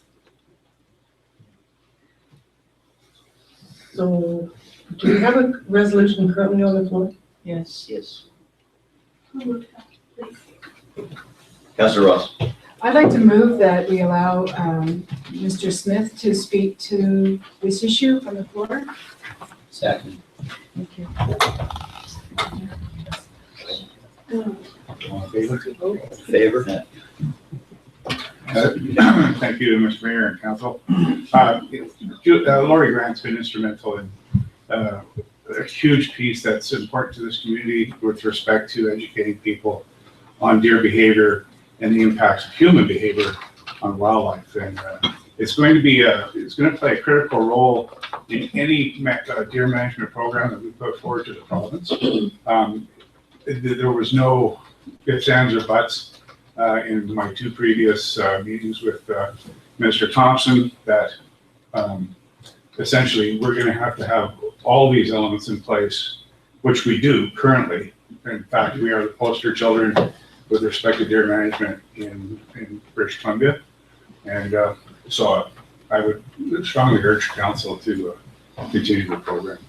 So do we have a resolution currently on the floor? Yes. Yes. Councillor Ross. I'd like to move that we allow Mr. Smith to speak to this issue from the floor. Second. Thank you. All in favor? Favor? Thank you, Mr. Mayor and Council. Lori Grant's been instrumental in a huge piece that's important to this community with respect to educating people on deer behavior and the impacts of human behavior on wildlife. And it's going to play a critical role in any deer management program that we put forward to the province. There was no ifs, ands, or buts in my 2 previous meetings with Minister Thompson that essentially we're going to have all these elements in place, which we do currently. In fact, we are the poster children with respect to deer management in British Columbia. And so I would strongly urge council to continue the program.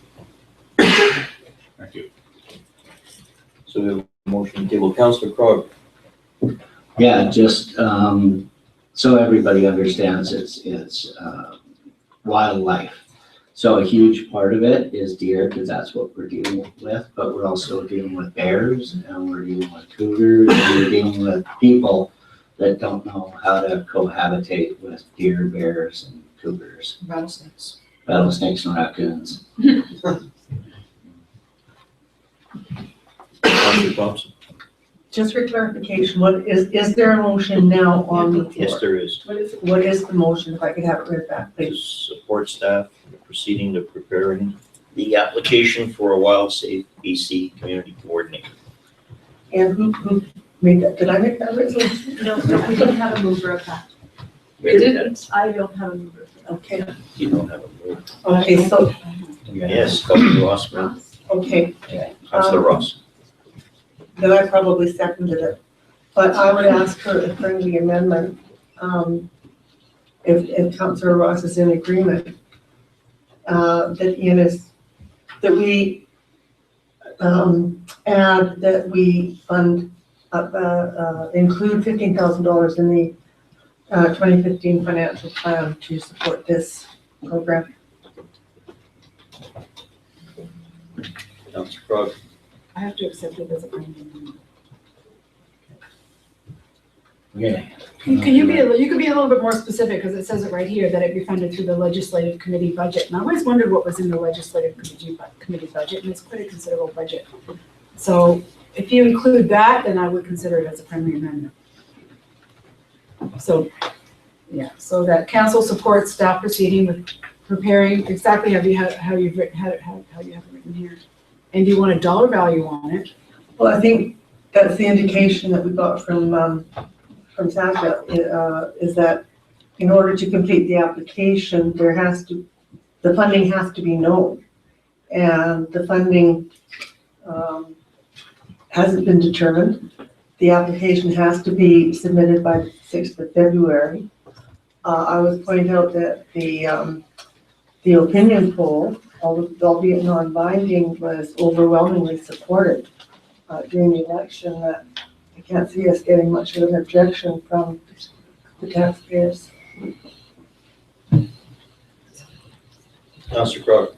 Thank you. So we have a motion to table. Councillor Crog. Yeah, just so everybody understands, it's wildlife. So a huge part of it is deer, because that's what we're dealing with, but we're also dealing with bears, and we're dealing with cougars, and we're dealing with people that don't know how to cohabitate with deer, bears, and cougars, Rattlesnakes. rattlesnakes, and raccoons. Councillor Thompson. Just for clarification, what is there a motion now on the floor? Yes, there is. What is the motion, if I could have it read back, To please? support staff in proceeding to preparing the application for a Wild Safe BC Community Coordinator. And who made that, did I make that resolution? No, we didn't have a mover of that. We didn't. I don't have a mover of that. Okay, You don't have a move. okay, so, Yes, Councilor Ross, okay, Councilor Ross. then I probably seconded it. But I would ask for a friendly amendment, if Councilor Ross is in agreement, that Ian is, that we, add that we fund, include $15,000 in the 2015 financial plan to support this program. Councilor Crog. I have to accept it as a friendly amendment. Okay. Can you be, you could be a little bit more specific, because it says it right here, that it be funded through the legislative committee budget. And I always wondered what was in the legislative committee budget, and it's quite a considerable budget. So if you include that, then I would consider it as a friendly amendment. So, yeah, so that council supports staff proceeding with preparing exactly how you've written, how you have it written here. And do you want a dollar value on it? Well, I think that's the indication that we got from Sasha, is that in order to complete the application, the funding has to be known. And the funding hasn't been determined. The application has to be submitted by the 6th of February. I would point out that the opinion poll, albeit non-binding, was overwhelmingly supported during the election. That I can't see us getting much of an objection from the taxpayers. Councilor Crog.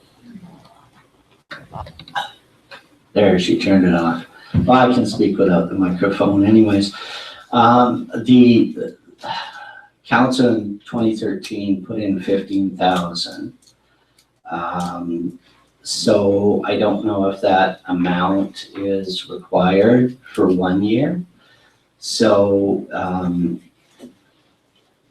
There, she turned it off. Well, I can speak without the microphone anyways. The council in 2013 put in 15,000. So I don't know if that amount is required for 1 year. So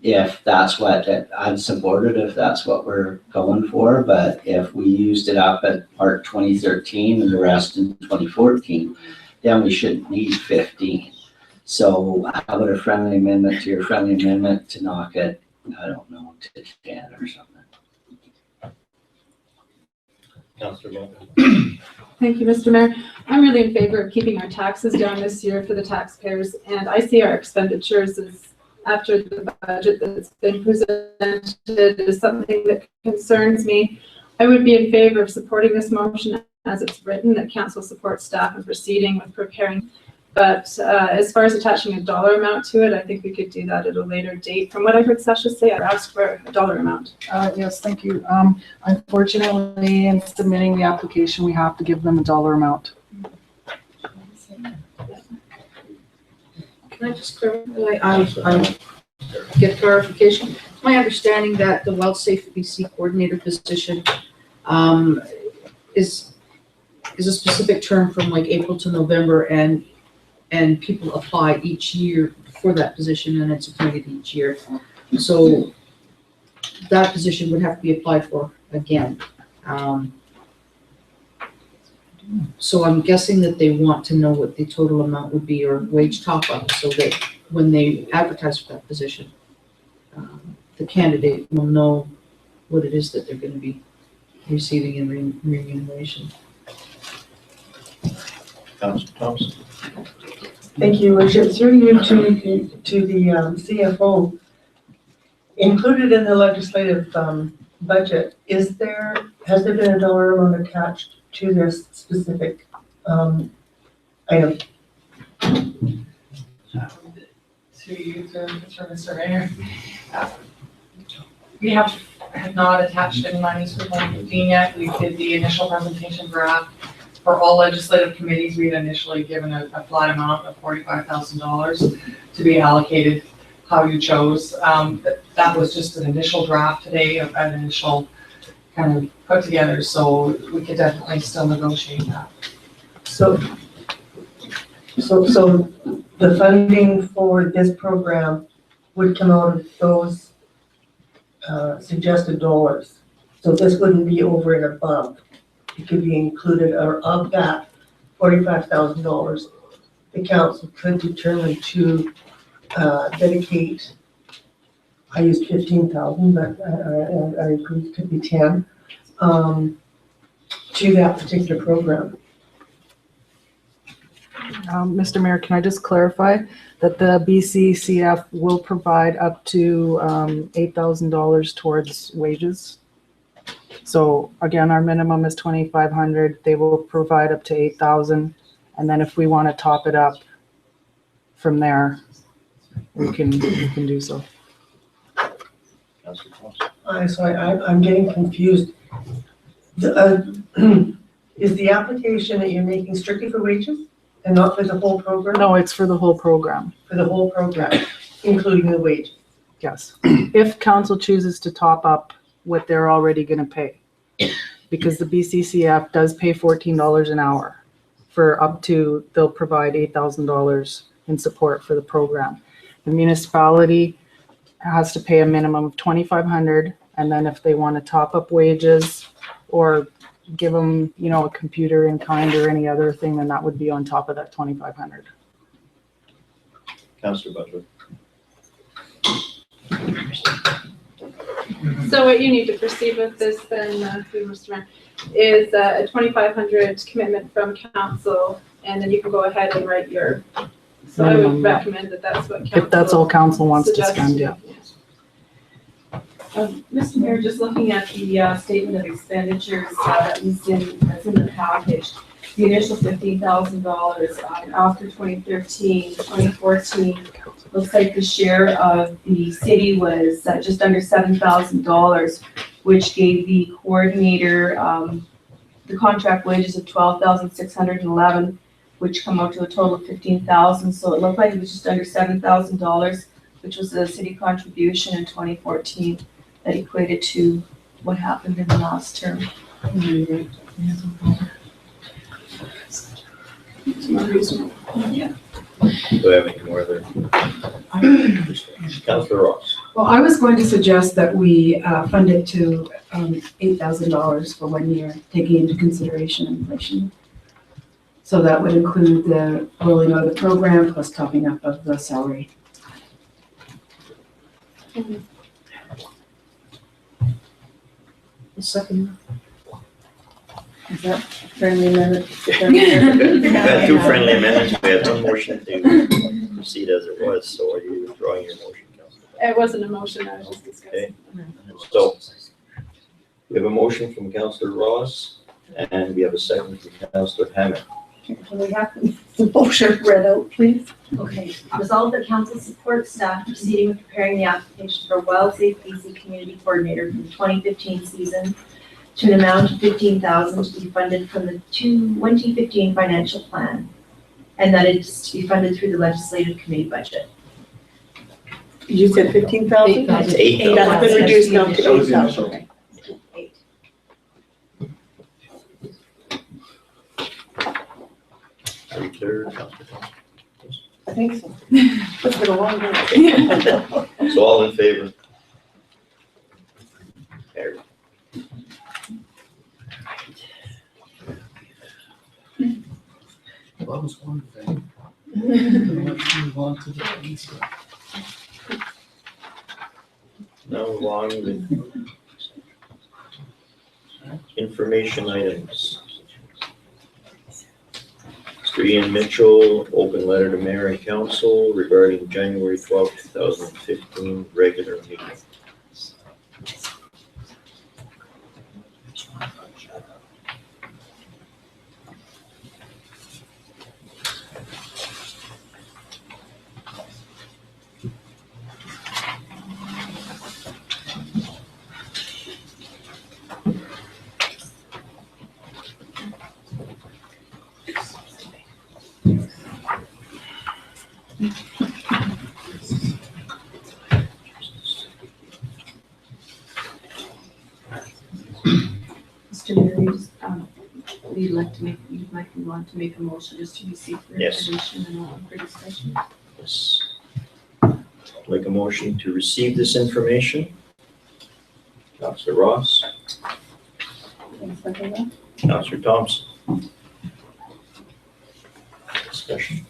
if that's what, I'm supportive if that's what we're going for, but if we used it up at part 2013 and the rest in 2014, then we shouldn't need 15. So how about a friendly amendment to your friendly amendment to knock it, I don't know, to 10 or something? Councilor Moe. Thank you, Mr. Mayor. I'm really in favor of keeping our taxes down this year for the taxpayers, and I see our expenditures as, after the budget that's been presented, is something that concerns me. I would be in favor of supporting this motion as it's written, that council supports staff in proceeding with preparing. But as far as attaching a dollar amount to it, I think we could do that at a later date. From what I heard Sasha say, I asked for a dollar amount. Yes, thank you. Unfortunately, in submitting the application, we have to give them a dollar amount. Can I just clarify? I get clarification. It's my understanding that the Wild Safe BC coordinator position is a specific term from like April to November, and people apply each year for that position, and it's appointed each year. So that position would have to be applied for again. So I'm guessing that they want to know what the total amount would be, or wage top up, so that when they advertise for that position, the candidate will know what it is that they're going to be receiving in remuneration. Councilor Thompson. Thank you, Worship. Through you to the CFO. Included in the legislative budget, has there been a dollar amount attached to this specific item? To you, for Mr. Mayor. We have not attached any monies for 2015 yet. We did the initial presentation draft. For all legislative committees, we had initially given a flat amount of $45,000 to be allocated how you chose. That was just an initial draft today, an initial kind of put together, so we could definitely still negotiate that. So the funding for this program would come out of those suggested dollars. So this wouldn't be over and above. It could be included, or of that $45,000, the council could determine to dedicate, I used 15,000, but I agree it could be 10, to that particular program. Mr. Mayor, can I just clarify that the BCCF will provide up to $8,000 towards wages? So again, our minimum is 2,500. They will provide up to 8,000. And then if we want to top it up from there, we can do so. Councillor Thompson. I'm getting confused. Is the application that you're making strictly for wages and not for the whole program? No, it's for the whole program. For the whole program, including the wages. Yes. If council chooses to top up what they're already going to pay, because the BCCF does pay $14 an hour for up to, they'll provide $8,000 in support for the program. The municipality has to pay a minimum of $2,500, and then if they want to top up wages or give them, you know, a computer in kind or any other thing, then that would be on top of that $2,500. Councillor Butler. So what you need to proceed with this then, through Mr. Mayor, is a 2,500 commitment from council, and then you can go ahead and write your, so I would recommend that that's what council. If that's all council wants to suggests. spend, yeah. Mr. Mayor, just looking at the statement of expenditures that's in the package, the initial $15,000 after 2013, 2014, looks like the share of the city was just under $7,000, which gave the coordinator the contract wages of $12,611, which come out to a total of $15,000. So it looked like it was just under $7,000, which was the city contribution in 2014 that equated to what happened in the last term. Yeah. Do I have any more there? Councillor Ross. Well, I was going to suggest that we fund it to $8,000 for 1 year, taking into consideration inflation. So that would include the rolling out of the program plus topping up of the salary. Second. Is that friendly amendment? We've had two friendly amendments. We have one motion to proceed as it was, so are you withdrawing your motion, Councillor? It wasn't a motion, I was just discussing. So we have a motion from Councillor Ross and we have a second from Councillor Hammond. Can we have the motion read out, please? Okay. Resolve that council supports staff proceeding with preparing the application for Wildsafe BC Community Coordinator for the 2015 season to an amount of $15,000 to be funded from the 2015 financial plan, and that it's to be funded through the legislative committee budget. You said 15,000? It's 8,000. That's been reduced now to 8,000. Okay. 8. Are you clear, Councillor Thompson? I think so. It's been a long day. So all in favor? Carried. Well, that was one thing. Let's move on to the next one. Now along with information items. Mr. Ian Mitchell, open letter to mayor and council regarding January 12th, 2015 regular meeting. Mr. Mayor, you just, you'd like to want to make a motion just to receive for Yes. information and for discussion. Yes. Like a motion to receive this information. Councillor Ross, Councillor Thompson. Discussion.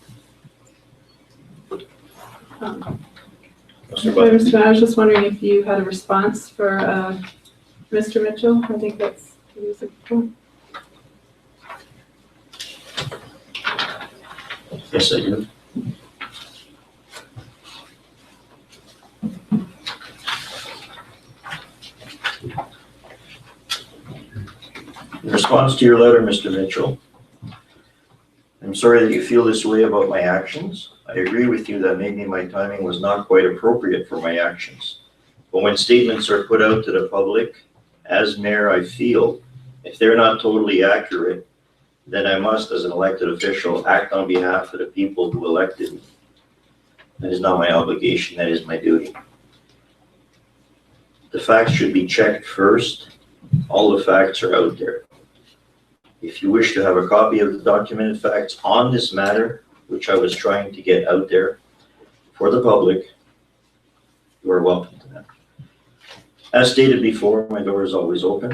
Councillor Sorry, Butler. Mr. Mayor, I was just wondering if you had a response for Mr. Mitchell. I think that's what he was looking for. Yes, I do. In response to your letter, Mr. Mitchell, I'm sorry that you feel this way about my actions. I agree with you that maybe my timing was not quite appropriate for my actions. But when statements are put out to the public, as mayor, I feel if they're not totally accurate, then I must, as an elected official, act on behalf of the people who elected me. That is not my obligation, that is my duty. The facts should be checked first. All the facts are out there. If you wish to have a copy of the documented facts on this matter, which I was trying to get out there for the public, you are welcome to them. As stated before, my door is always open.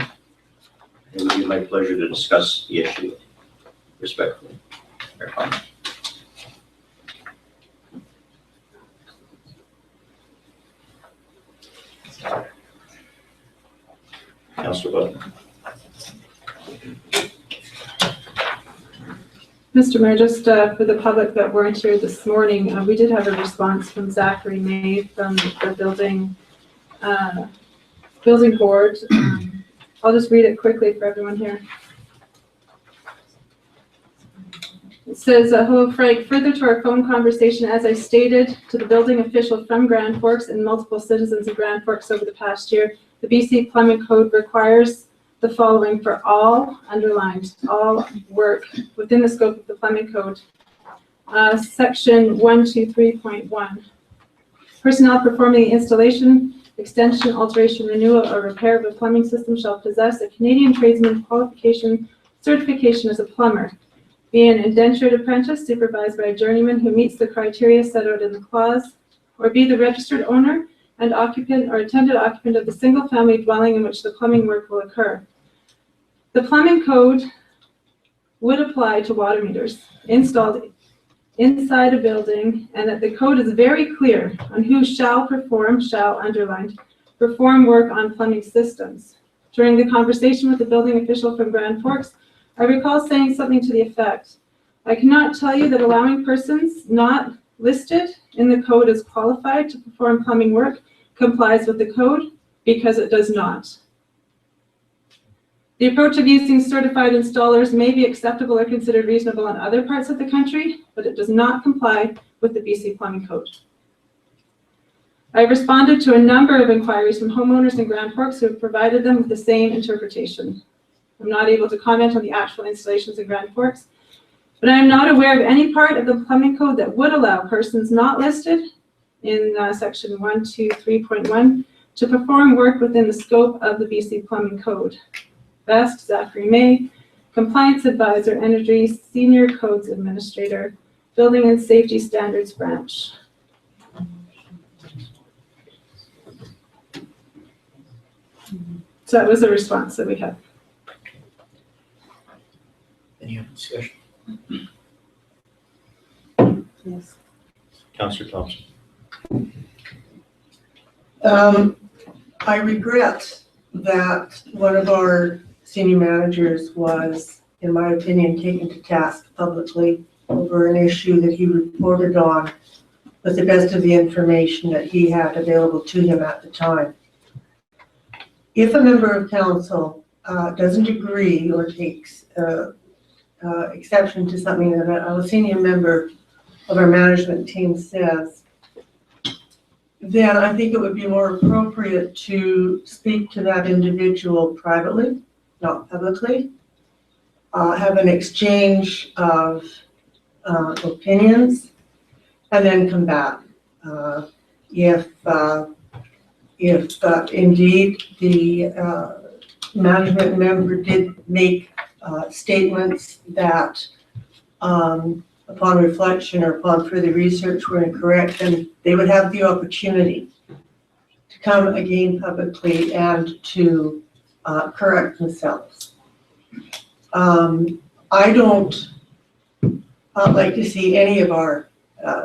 It would be my pleasure to discuss the issue respectfully. Mayor Conrad. Councillor Butler. Mr. Mayor, just for the public that weren't here this morning, we did have a response from Zachary May from the building board. I'll just read it quickly for everyone here. It says, hello Frank, further to our phone conversation, as I stated to the building official from Grand Forks and multiple citizens of Grand Forks over the past year, the BC Plumbing Code requires the following for all, underlined, all work within the scope of the Plumbing Code. Section 123.1. Personnel performing the installation, extension, alteration, renewal, or repair of a plumbing system shall possess a Canadian tradesman qualification certification as a plumber, be an indentured apprentice supervised by a journeyman who meets the criteria set out in the clause, or be the registered owner and occupant or intended occupant of the single-family dwelling in which the plumbing work will occur. The plumbing code would apply to water meters installed inside a building, and that the code is very clear on who shall underlined, perform work on plumbing systems. During the conversation with the building official from Grand Forks, I recall saying something to the effect, I cannot tell you that allowing persons not listed in the code as qualified to perform plumbing work complies with the code, because it does not. The approach of using certified installers may be acceptable or considered reasonable in other parts of the country, but it does not comply with the BC Plumbing Code. I have responded to a number of inquiries from homeowners in Grand Forks who have provided them with the same interpretation. I'm not able to comment on the actual installations in Grand Forks, but I am not aware of any part of the Plumbing Code that would allow persons not listed in section 123.1 to perform work within the scope of the BC Plumbing Code. Best, Zachary May, Compliance Advisor, Energy, Senior Codes Administrator, Building and Safety Standards Branch. So that was the response that we had. Any other discussion? Yes. Councillor Thompson. I regret that one of our senior managers was, in my opinion, taken to task publicly over an issue that he reported on with the best of the information that he had available to him at the time. If a member of council doesn't agree or takes exception to something that a senior member of our management team says, then I think it would be more appropriate to speak to that individual privately, not publicly, have an exchange of opinions, and then come back. If indeed the management member did make statements that upon reflection or upon further research were incorrect, then they would have the opportunity to come again publicly and to correct themselves. I don't like to see any of our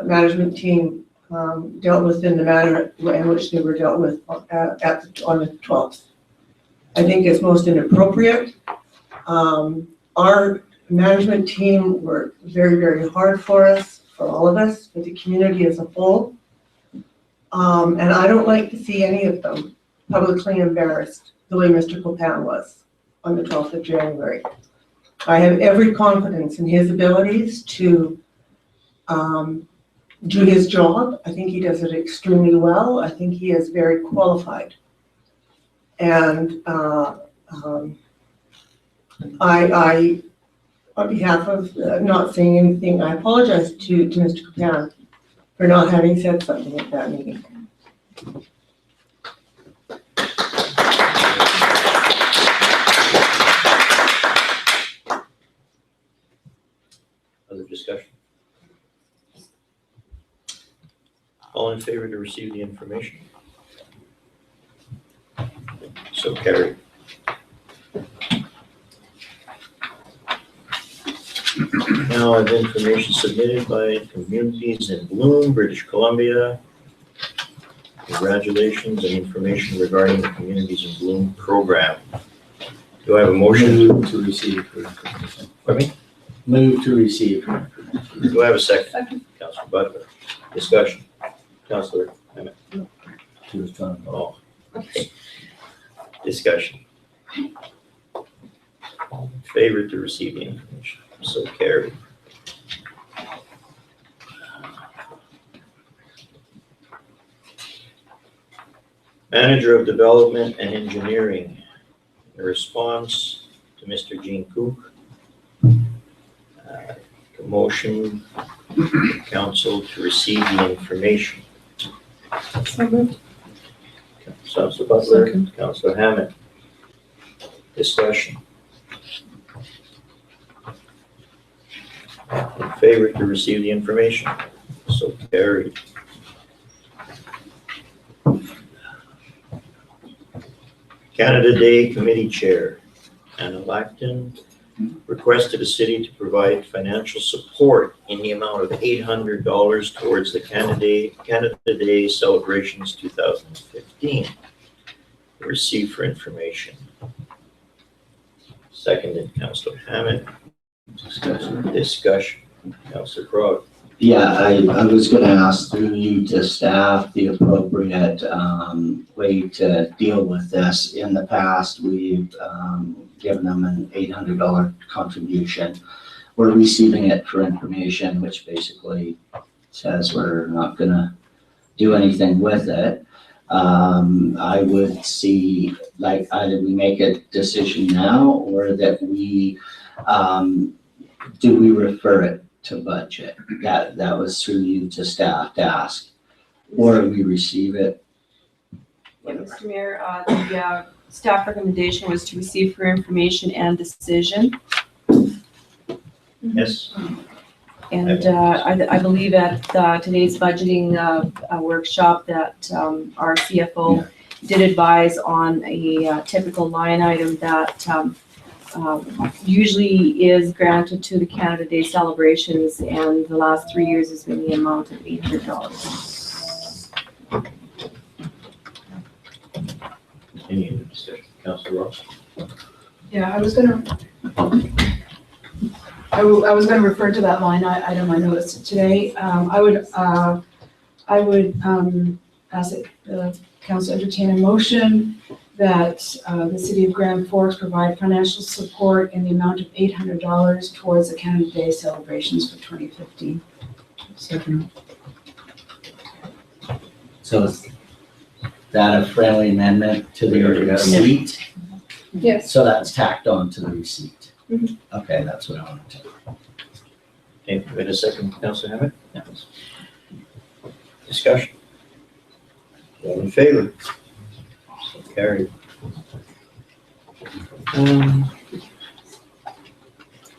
management team dealt with in the manner in which they were dealt with on the 12th. I think it's most inappropriate. Our management team worked very, very hard for us, for all of us, for the community as a whole. And I don't like to see any of them publicly embarrassed the way Mr. Copan was on the 12th of January. I have every confidence in his abilities to do his job. I think he does it extremely well. I think he is very qualified. And I on behalf of not saying anything, I apologize to Mr. Copan for not having said something at that meeting. Other discussion? All in favor to receive the information? So carried. Now I have information submitted by Communities in Bloom, British Columbia. Congratulations and information regarding the Communities in Bloom program. Do I have a motion? Move to receive for information. Pardon me? Move to receive. Do I have a second? Second. Councilor Butler. Discussion. Councilor Hammond. She was trying to. Oh, okay. Discussion. All in favor to receive the information? So carried. Manager of Development and Engineering. A response to Mr. Gene Cook. Motion, council to receive the information. So moved. Councilor Butler, Second. Councilor Hammond. Discussion. In favor to receive the information. So carried. Canada Day Committee Chair, Anna Lacton, requested the city to provide financial support in the amount of $800 towards the Canada Day celebrations 2015. Receive for information. Seconded, Councilor Hammond. Discussion. Councilor Crog. Yeah, I was gonna ask through you to staff the appropriate way to deal with this. In the past, we've given them an $800 contribution. We're receiving it for information, which basically says we're not gonna do anything with it. I would see, like, either we make a decision now or that we, do we refer it to budget? That was through you to staff to ask, or we receive it. Yeah, Mr. Mayor, the staff recommendation was to receive for information and decision. Yes. And I believe at today's budgeting workshop that our CFO did advise on a typical line item that usually is granted to the Canada Day celebrations, and the last 3 years has been the amount of $800. Any other discussion? Councilor Ross. Yeah, I was gonna refer to that line item I noticed today. I would ask that the council entertain a motion that the city of Grand Forks provide financial support in the amount of $800 towards the Canada Day celebrations for 2015. Second. So is that a friendly amendment to the receipt? Yes. So that's tacked on to the receipt? Mhm. Okay, that's what I wanted to. Okay, wait a second, Councilor Hammond. Discussion. All in favor? So carried.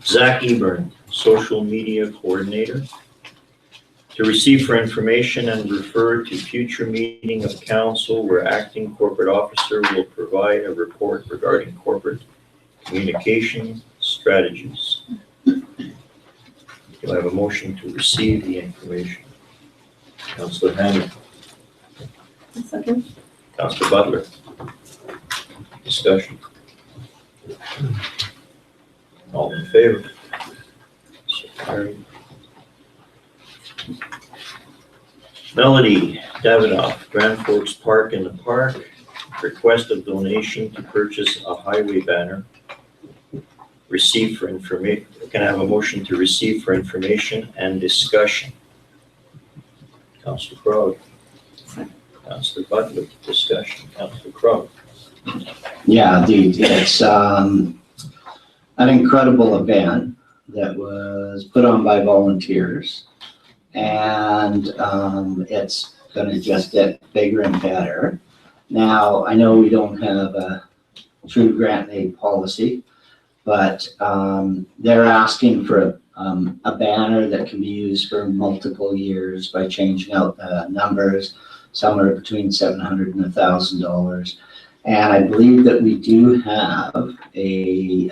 Zach Eburn, Social Media Coordinator. To receive for information and refer to future meeting of council where acting corporate officer will provide a report regarding corporate communication strategies. Do I have a motion to receive the information? Councillor Hammond, Second. Councillor Butler. Discussion. All in favor? So carried. Melody Davidoff, Grand Forks Park in the Park, request of donation to purchase a highway banner. Receive for information, can I have a motion to receive for information and discussion? Councillor Crowd. Councillor Butler, discussion. Councillor Crowd. Yeah, it's an incredible event that was put on by volunteers. And it's gonna just get bigger and better. Now, I know we don't have a true grant aid policy, but they're asking for a banner that can be used for multiple years by changing out the numbers, somewhere between $700 and $1,000. And I believe that we do have the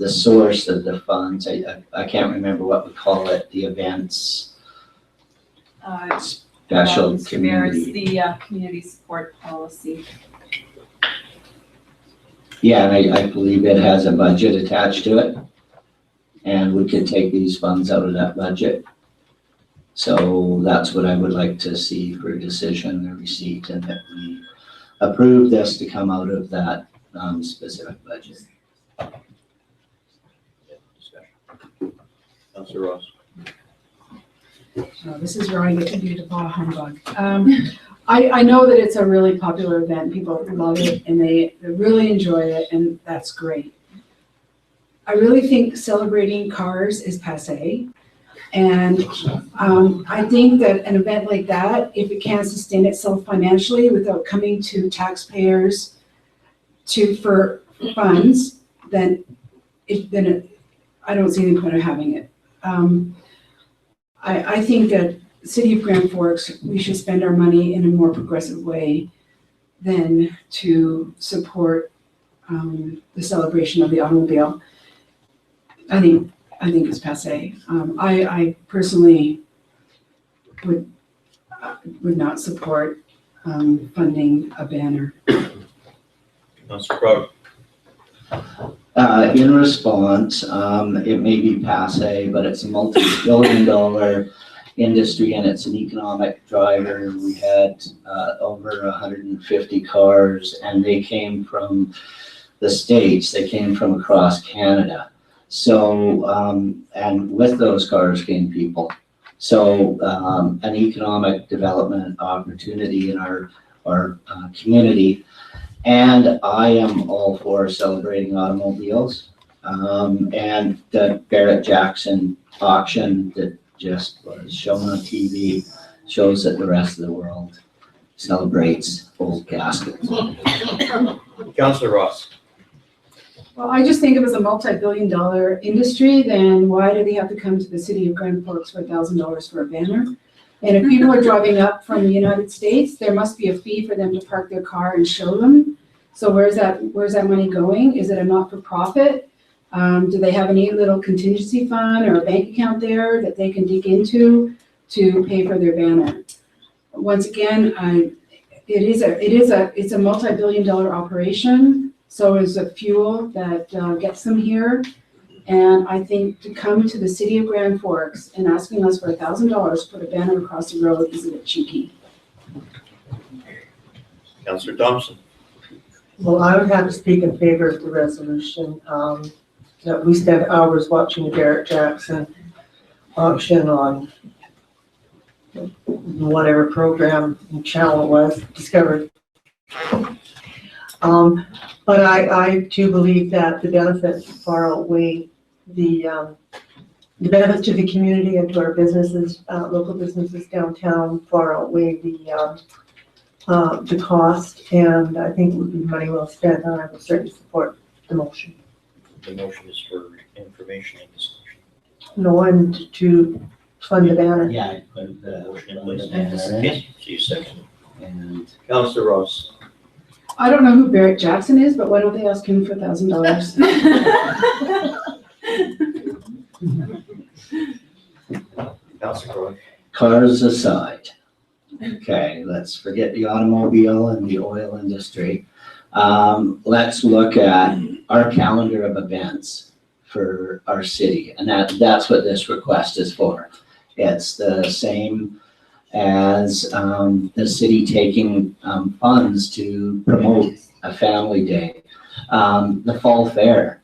source of the funds. I can't remember what we call it, the events special Mr. Mayor, it's community. the community support policy. Yeah, and I believe it has a budget attached to it. And we could take these funds out of that budget. So that's what I would like to see for a decision, a receipt, and that we approve this to come out of that specific budget. Councillor Ross. This is where I get to be the bah humbug. I know that it's a really popular event. People love it and they really enjoy it, and that's great. I really think celebrating cars is passé. And I think that an event like that, if it can't sustain itself financially without coming to taxpayers for funds, then I don't see any point of having it. I think that City of Grand Forks, we should spend our money in a more progressive way than to support the celebration of the automobile. I think it's passé. I personally would not support funding a banner. Councillor Crowd. In response, it may be passé, but it's a multi-billion-dollar industry and it's an economic driver. We had over 150 cars, and they came from the States. They came from across Canada. So, and with those cars came people. So, an economic development opportunity in our community. And I am all for celebrating automobiles. And the Barrett Jackson auction that just was shown on TV shows that the rest of the world celebrates old caskets. Councillor Ross. Well, I just think if it's a multi-billion-dollar industry, then why do they have to come to the City of Grand Forks for $1,000 for a banner? And if people are driving up from the United States, there must be a fee for them to park their car and show them. So where's that money going? Is it a not-for-profit? Do they have a neat little contingency fund or a bank account there that they can dig into to pay for their banner? Once again, it's a multi-billion-dollar operation. So is the fuel that gets them here. And I think to come to the City of Grand Forks and asking us for $1,000 to put a banner across the road is a bit cheeky. Councillor Thompson. Well, I would have to speak in favor of the resolution, that we spent hours watching the Barrett Jackson auction on whatever program and channel it was, Discovery. But I too believe that the benefits far outweigh the benefits to the community and to our businesses, local businesses downtown far outweigh the cost, and I think it would be money well spent, and I will certainly support the motion. The motion is for information and discussion. No, and to fund the banner. Yeah, I put the Motion in place. banner in. Yes, see you second. And Councillor Ross. I don't know who Barrett Jackson is, but why don't they ask him for $1,000? Councillor Croy. cars aside, okay, let's forget the automobile and the oil industry. Let's look at our calendar of events for our city, and that's what this request is for. It's the same as the city taking funds to promote a family day. The fall fair,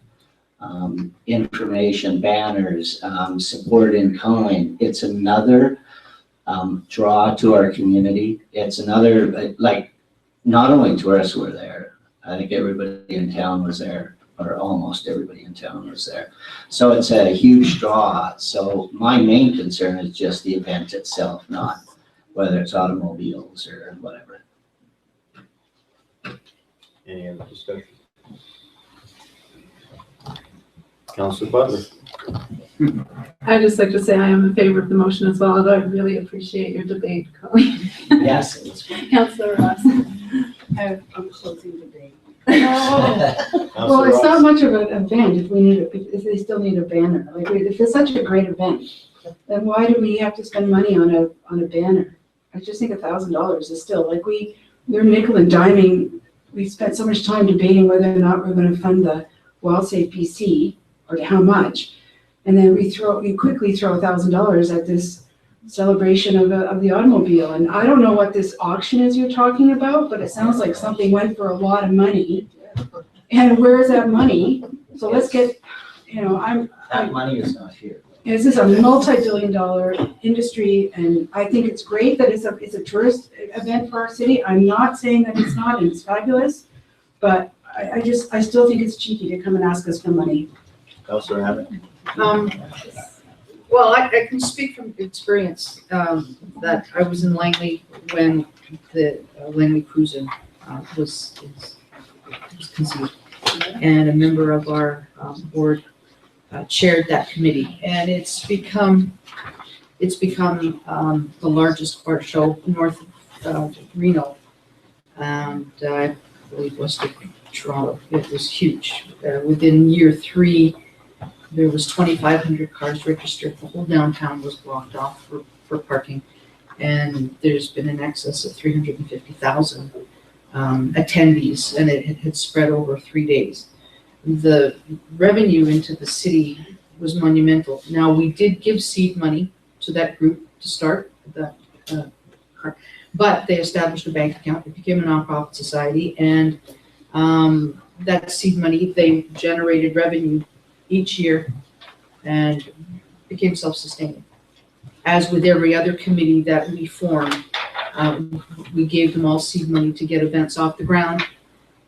information, banners, support in kind. It's another draw to our community. It's another, like, not only tourists were there, I think everybody in town was there, or almost everybody in town was there. So it's a huge draw. So my main concern is just the event itself, not whether it's automobiles or whatever. Any other discussion? Councilor Butler. I'd just like to say I am in favor of the motion as well, although I really appreciate your debate, Colleen. Yes, it was fun. Councilor Ross. I'm closing the day. Well, Councilor it's not Ross. much of an event if we need, if they still need a banner. Like, if it's such a great event, then why do we have to spend money on a banner? I just think $1,000 is still, like, we're nickel and diming. We spent so much time debating whether or not we're gonna fund the WildSafe BC or how much. And then we quickly throw $1,000 at this celebration of the automobile. And I don't know what this auction is you're talking about, but it sounds like something went for a lot of money. And where's that money? So let's get, That money is not here. this is a multi-billion-dollar industry, and I think it's great that it's a tourist event for our city. I'm not saying that it's not, and it's fabulous, but I still think it's cheeky to come and ask us for money. Councilor Hammond. Well, I can speak from experience, that I was in Langley when the Langley Cruiser was conceived. And a member of our board chaired that committee, and it's become the largest art show north of Reno, and I believe west of Toronto. It was huge. Within year 3, there was 2,500 cars registered. The whole downtown was blocked off for parking, and there's been an excess of 350,000 attendees, and it had spread over 3 days. The revenue into the city was monumental. Now, we did give seed money to that group to start that car, but they established a bank account. It became a nonprofit society, and that seed money, they generated revenue each year and became self-sustaining. As with every other committee that we formed, we gave them all seed money to get events off the ground,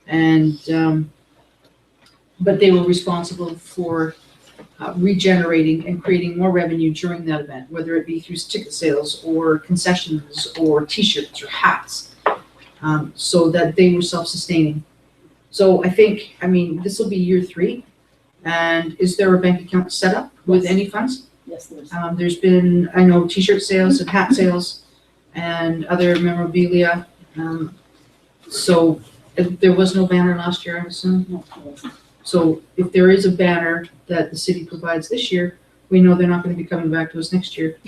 and but they were responsible for regenerating and creating more revenue during that event, whether it be through ticket sales or concessions or T-shirts or hats, so that they were self-sustaining. So I think, this will be year 3. And is there a bank account set up with any funds? Yes, there's. There's been, I know, T-shirt sales and hat sales and other memorabilia. So if there was no banner last year, I assume. So if there is a banner that the city provides this year, we know they're not going to be coming back to us next year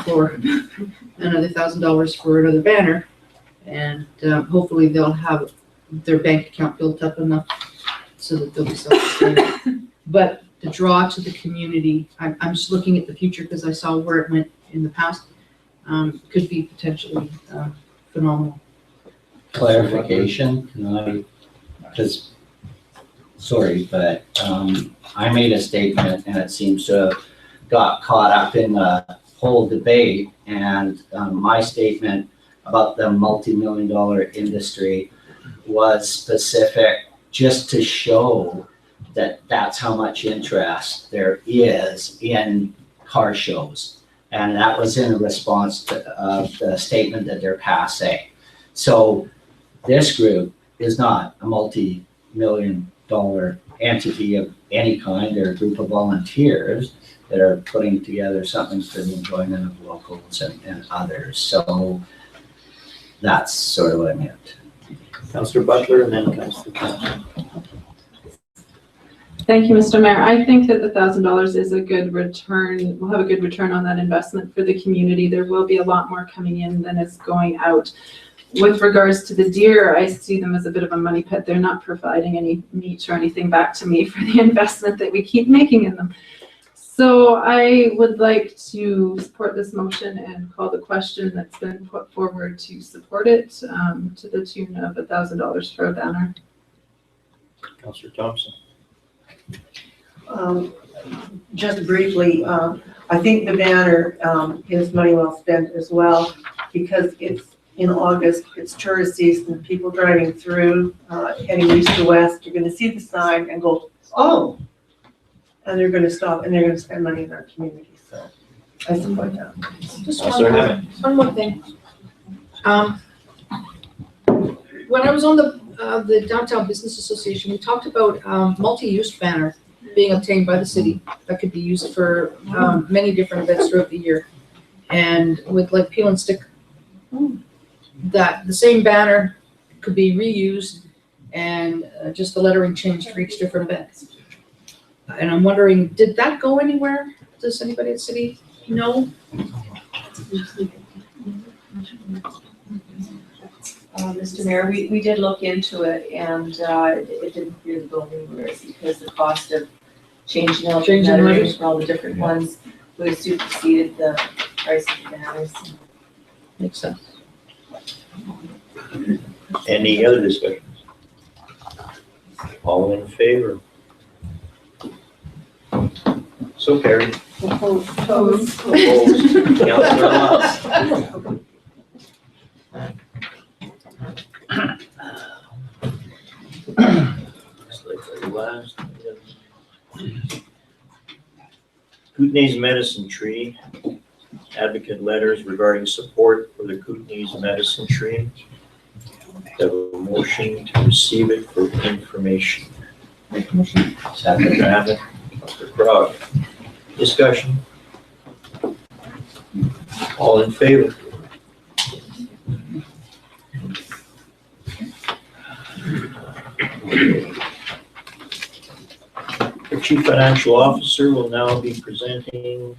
for another $1,000 for another banner. And hopefully they'll have their bank account built up enough so that they'll be self-sustaining. But the draw to the community, I'm just looking at the future because I saw where it went in the past, could be potentially phenomenal. Clarification, because, sorry, but I made a statement and it seems to have got caught up in the whole debate, and my statement about the multi-million-dollar industry was specific just to show that that's how much interest there is in car shows. And that was in response to the statement that they're passing. So this group is not a multi-million-dollar entity of any kind. They're a group of volunteers that are putting together something for the enjoyment of locals and others. So that's sort of what I meant. Councilor Butler and then Councilor Campbell. Thank you, Mr. Mayor. I think that the $1,000 is a good return. We'll have a good return on that investment for the community. There will be a lot more coming in than is going out. With regards to the deer, I see them as a bit of a money pit. They're not providing any meat or anything back to me for the investment that we keep making in them. So I would like to support this motion and call the question that's been put forward to support it to the tune of $1,000 for a banner. Councillor Thompson. Just briefly, I think the banner is money well spent as well, because it's in August, it's tourist season, people driving through, heading east to west, you're gonna see the sign and go, oh, and they're gonna stop and they're gonna spend money in our community, so I support that. Just Councillor Hammond. one more thing. When I was on the Downtown Business Association, we talked about multi-use banner being obtained by the city that could be used for many different events throughout the year. And with like peel and stick, that the same banner could be reused and just the lettering changed for each different event. And I'm wondering, did that go anywhere? Does anybody at the city know? Mr. Mayor, we did look into it, and it didn't really go anywhere because the cost of changing out the Changing lettering letters. for all the different ones would have superseded the price of the banners. Makes sense. Any other discussions? All in favor? So carried. Opposed. Opposed? Councillor Ross. Looks like the last item. Kootenays Medicine Tree, advocate letters regarding support for the Kootenays Medicine Tree. Have a motion to receive it for information. Make a motion. Second, Hammond. Councillor Crog. Discussion. All in favor? The Chief Financial Officer will now be presenting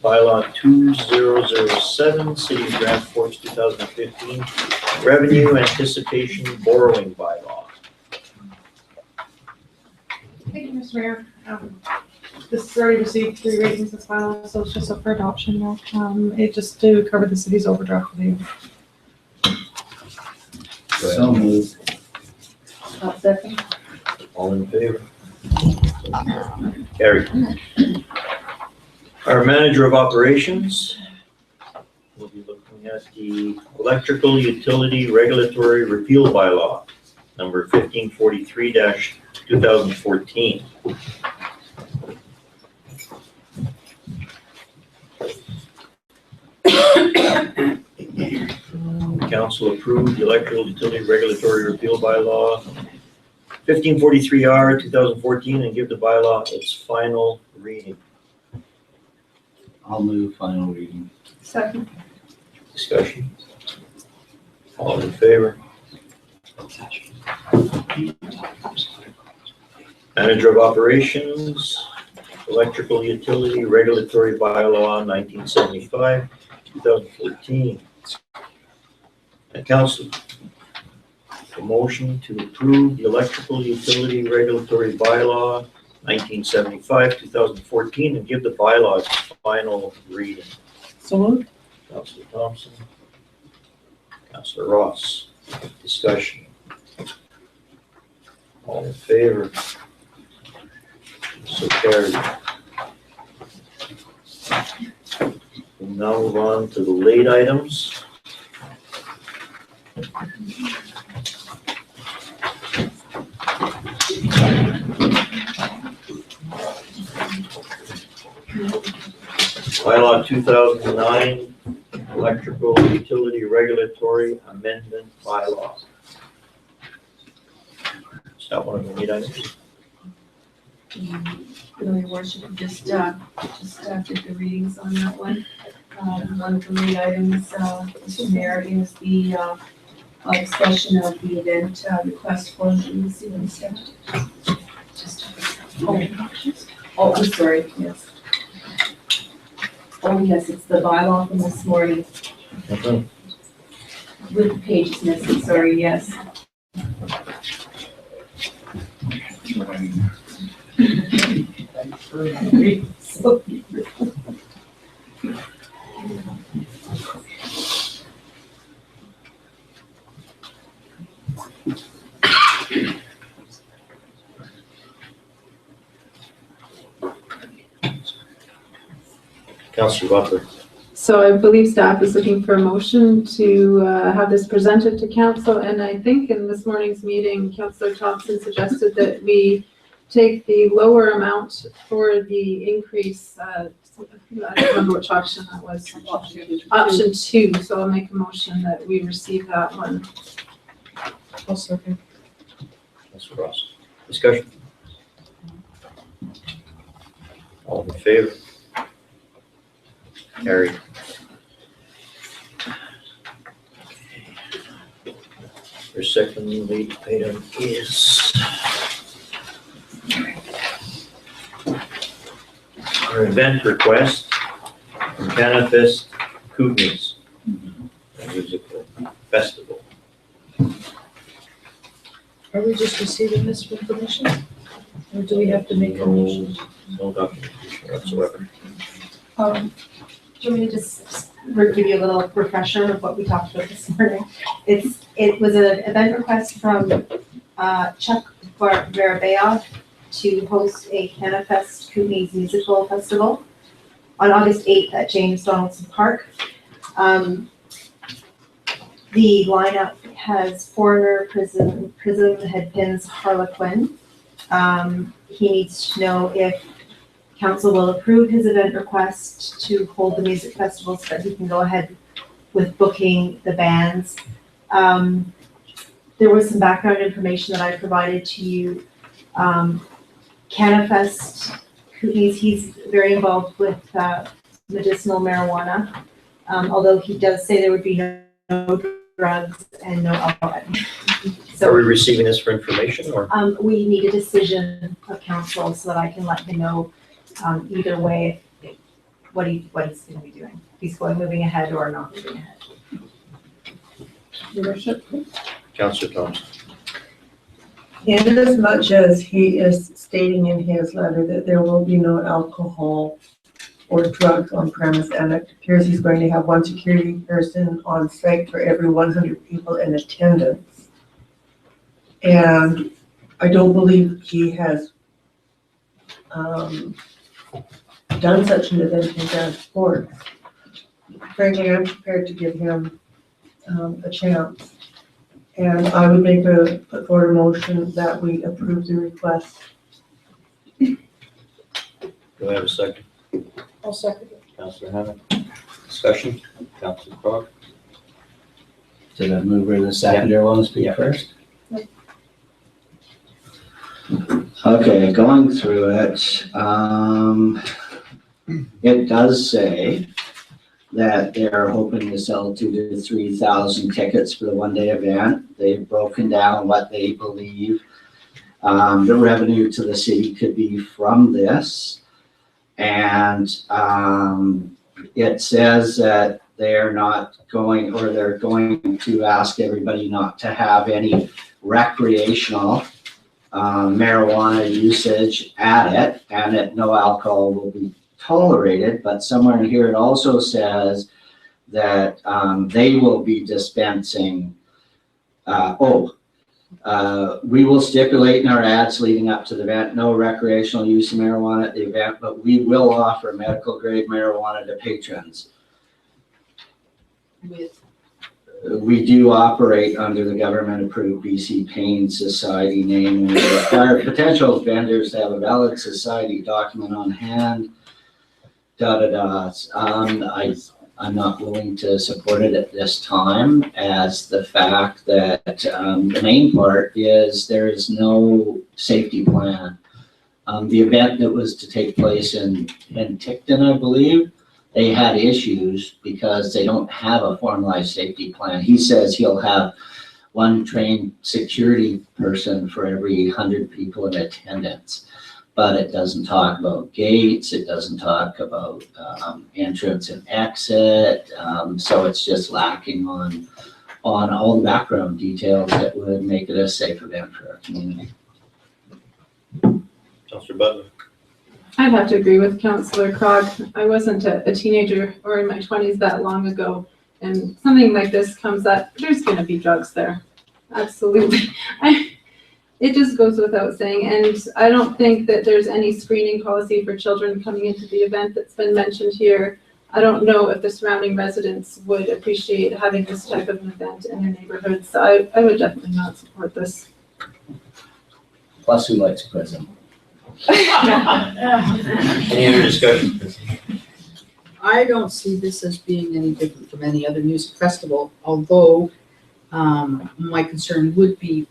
bylaw 2007, City of Grand Forks 2015, Revenue Anticipation Borrowing Bylaw. Thank you, Mr. Mayor. This has already received 3 readings this file, so it's just up for adoption now. It just to cover the city's overdraft for the year. So moved. Second. All in favor? Carried. Our Manager of Operations will be looking at the Electrical Utility Regulatory Repeal Bylaw, number 1543-2014. Council approved the Electrical Utility Regulatory Repeal Bylaw 1543R 2014 and give the bylaw its final reading. I'll move final reading. Second. Discussion. All in favor? Manager of Operations, Electrical Utility Regulatory Bylaw 1975, 2014. And Council, a motion to approve the Electrical Utility Regulatory Bylaw 1975, 2014 and give the bylaw its final reading. So moved. Councilor Thompson. Councilor Ross. Discussion. All in favor? So carried. We'll now move on to the late items. Bylaw 2009, Electrical Utility Regulatory Amendment Bylaw. Is that one of the late items? No, Your Worship, just did the readings on that one. One of the main items, Mr. Mayor, is the discussion of the event request for the city. Just Oh, I'm sorry, yes. Oh, yes, it's the bylaw from this morning Okay. with the pages missing, sorry, yes. So- Counselor Butler. So I believe staff is looking for a motion to have this presented to council, and I think in this morning's meeting, Councillor Thompson suggested that we take the lower amount for the increase, I don't remember which option that was. Option 2, so I'll make a motion that we receive that one. I'll second. Counselor Ross. Discussion? All in favor? Carried. Your second lead item is our event request from Canafest Kootenays, a musical festival. Are we just receiving this for permission? Or do we have to make a motion? No documentation whatsoever. Do you want me to just give you a little refresher of what we talked about this morning? It was an event request from Chuck Barabayev to host a Canafest Kootenays musical festival on August 8th at James Donaldson Park. The lineup has Foreigner, Prism, Headpins, Harlequin. He needs to know if council will approve his event request to hold the music festival so that he can go ahead with booking the bands. There was some background information that I provided to you. Canafest Kootenays, he's very involved with medicinal marijuana, although he does say there would be no drugs and no alcohol. Are we receiving this for information or? We need a decision of council so that I can let him know either way what he's gonna be doing. If he's moving ahead or not moving ahead. Your worship. Counselor Thompson. In as much as he is stating in his letter that there will be no alcohol or drugs on premise, and it appears he's going to have one security person on site for every 100 people in attendance. And I don't believe he has done such an event in Grand Forks. Frankly, I'm prepared to give him a chance. And I would put forward a motion that we approve the request. Do I have a second? I'll second it. Counselor Hammond. Discussion? Counselor Crog. Did the mover and the seconder want to speak first? Okay, going through it, it does say that they're hoping to sell 2,000 to 3,000 tickets for the one-day event. They've broken down what they believe the revenue to the city could be from this. And it says that they're not going, or they're going to ask everybody not to have any recreational marijuana usage at it, and that no alcohol will be tolerated. But somewhere in here it also says that they will be dispensing, we will stipulate in our ads leading up to the event, no recreational use of marijuana at the event, but we will offer medical grade marijuana to patrons. We do operate under the government-approved BC Pain Society name, and we require potential vendors to have a valid society document on hand. I'm not willing to support it at this time, as the fact that the main part is there is no safety plan. The event that was to take place in Ticton, I believe, they had issues because they don't have a formalized safety plan. He says he'll have one trained security person for every 100 people in attendance. but it doesn't talk about gates, it doesn't talk about entrance and exit. So it's just lacking on all the background details that would make it a safe event for our community. Councillor Butler. I'd have to agree with Councillor Crog. I wasn't a teenager or in my 20s that long ago, and something like this comes up, there's going to be drugs there. Absolutely. It just goes without saying, and I don't think that there's any screening policy for children coming into the event that's been mentioned here. I don't know if the surrounding residents would appreciate having this type of an event in their neighborhoods, so I would definitely not support this. Plus, who likes prison? Any other discussion? I don't see this as being any different from any other music festival, although my concern would be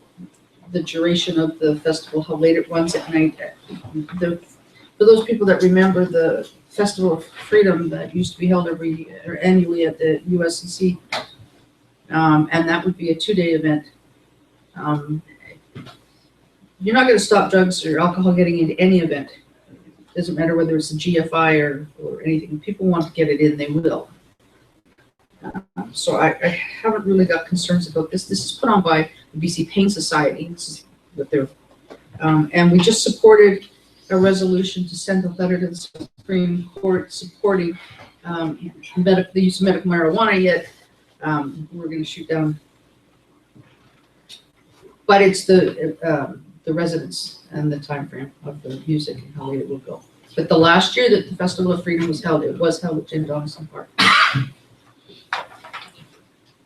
the duration of the festival, how late it runs at night. For those people that remember the Festival of Freedom that used to be held annually at the USCC, and that would be a 2-day event. You're not going to stop drugs or alcohol getting into any event. Doesn't matter whether it's a GFI or anything. People want to get it in, they will. So I haven't really got concerns about this. This is put on by the BC Pain Society. This is what they're, and we just supported a resolution to send a letter to the Supreme Court supporting the use of medical marijuana. Yet we're going to shoot down. But it's the residents and the time frame of the music and how late it will go. But the last year that the Festival of Freedom was held, it was held at Jim Donaldson Park.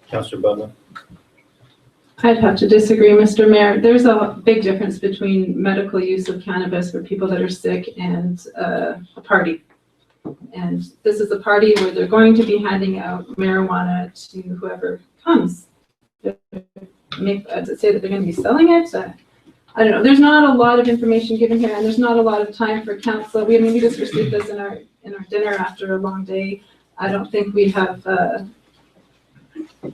Councillor Butler. I'd have to disagree, Mr. Mayor. There's a big difference between medical use of cannabis for people that are sick and a party. And this is a party where they're going to be handing out marijuana to whoever comes. Does it say that they're going to be selling it? I don't know. There's not a lot of information given here, and there's not a lot of time for council. We just received this in our dinner after a long day. I don't think we have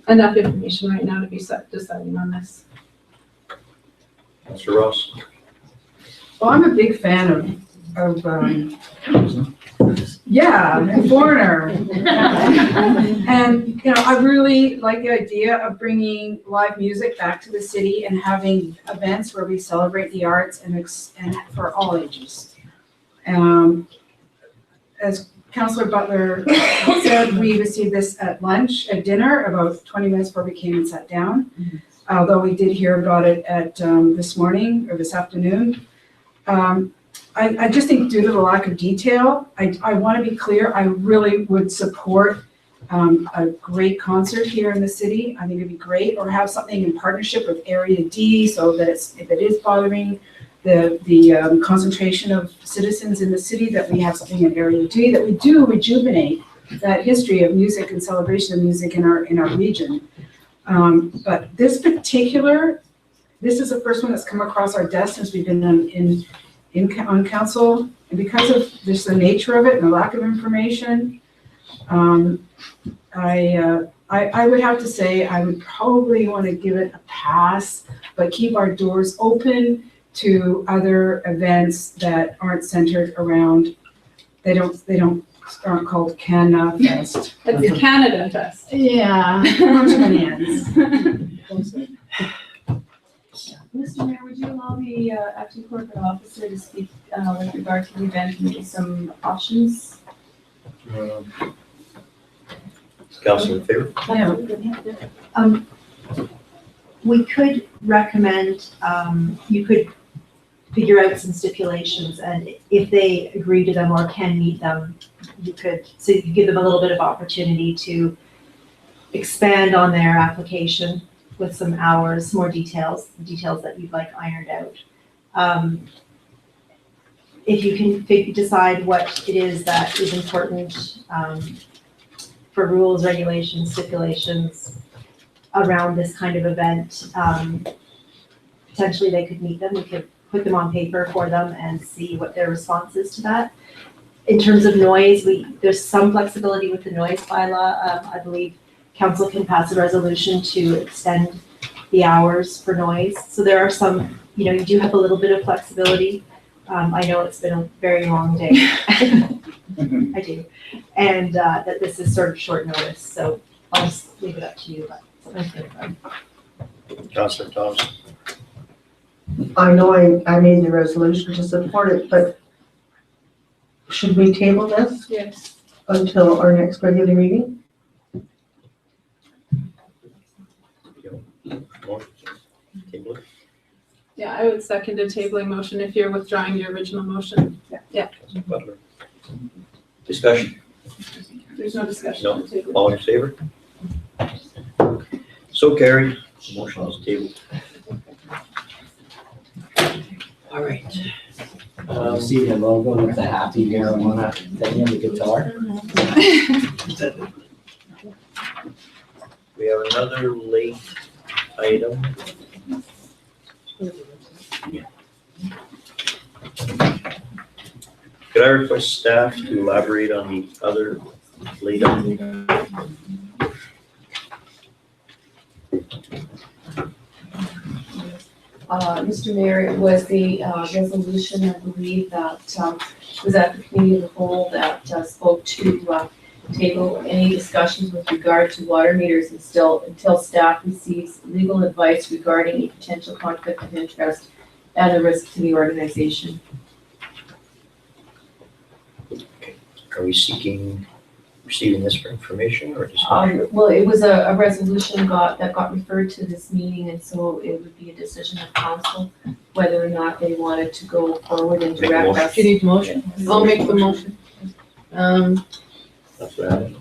enough information right now to be deciding on this. Councillor Ross. Well, I'm a big fan of Foreigner. And, I really like the idea of bringing live music back to the city and having events where we celebrate the arts and for all ages. As Councillor Butler said, we received this at dinner, about 20 minutes before we came and sat down. Although we did hear about it at this morning or this afternoon. I just think due to the lack of detail, I want to be clear, I really would support a great concert here in the city. I think it'd be great, or have something in partnership with Area D so that if it is bothering the concentration of citizens in the city, that we have something in Area D, that we do rejuvenate that history of music and celebration of music in our region. But this is the first one that's come across our desk since we've been on council, and because of just the nature of it and the lack of information, I would have to say I would probably want to give it a pass, but keep our doors open to other events that aren't centered around. They aren't called Canna Fest. It's Canada Fest. Yeah, bunch of bananas. Mr. Mayor, would you allow the acting corporate officer to speak with regard to the event and maybe some options? Councillor in favor? We could recommend, you could figure out some stipulations, and if they agree to them or can meet them, you could give them a little bit of opportunity to expand on their application with some hours, more details that you'd like ironed out. If you can decide what it is that is important for rules, regulations, stipulations around this kind of event, potentially they could meet them. We could put them on paper for them and see what their response is to that. In terms of noise, there's some flexibility with the noise bylaw. I believe council can pass a resolution to extend the hours for noise. So there are some, you do have a little bit of flexibility. I know it's been a very long day. I do. And that this is sort of short notice, so I'll just leave it up to you, but something's gonna come. Councillor Thompson. I know I made the resolution to support it, but should we table this Yes. until our next regular meeting? Table it. Yeah, I would second a tabling motion if you're withdrawing your original motion. Councillor Butler. Discussion, There's no discussion No. on the table. all in favor? So carried, motion is tabled. All right. You see the logo with the happy marijuana thing in the guitar? We have another late item. Could I request staff to elaborate on the other late item? Mr. Mayor, it was the resolution, I believe, that was at the committee of the whole that spoke to table any discussions with regard to water meters until staff receives legal advice regarding a potential conflict of interest and a risk to the organization. Are we receiving this for information or just? Well, it was a resolution that got referred to this meeting, and so it would be a decision of council whether or not they wanted to go forward and Make a direct motion. us. Do you need a motion? I'll make the motion. That's what happened.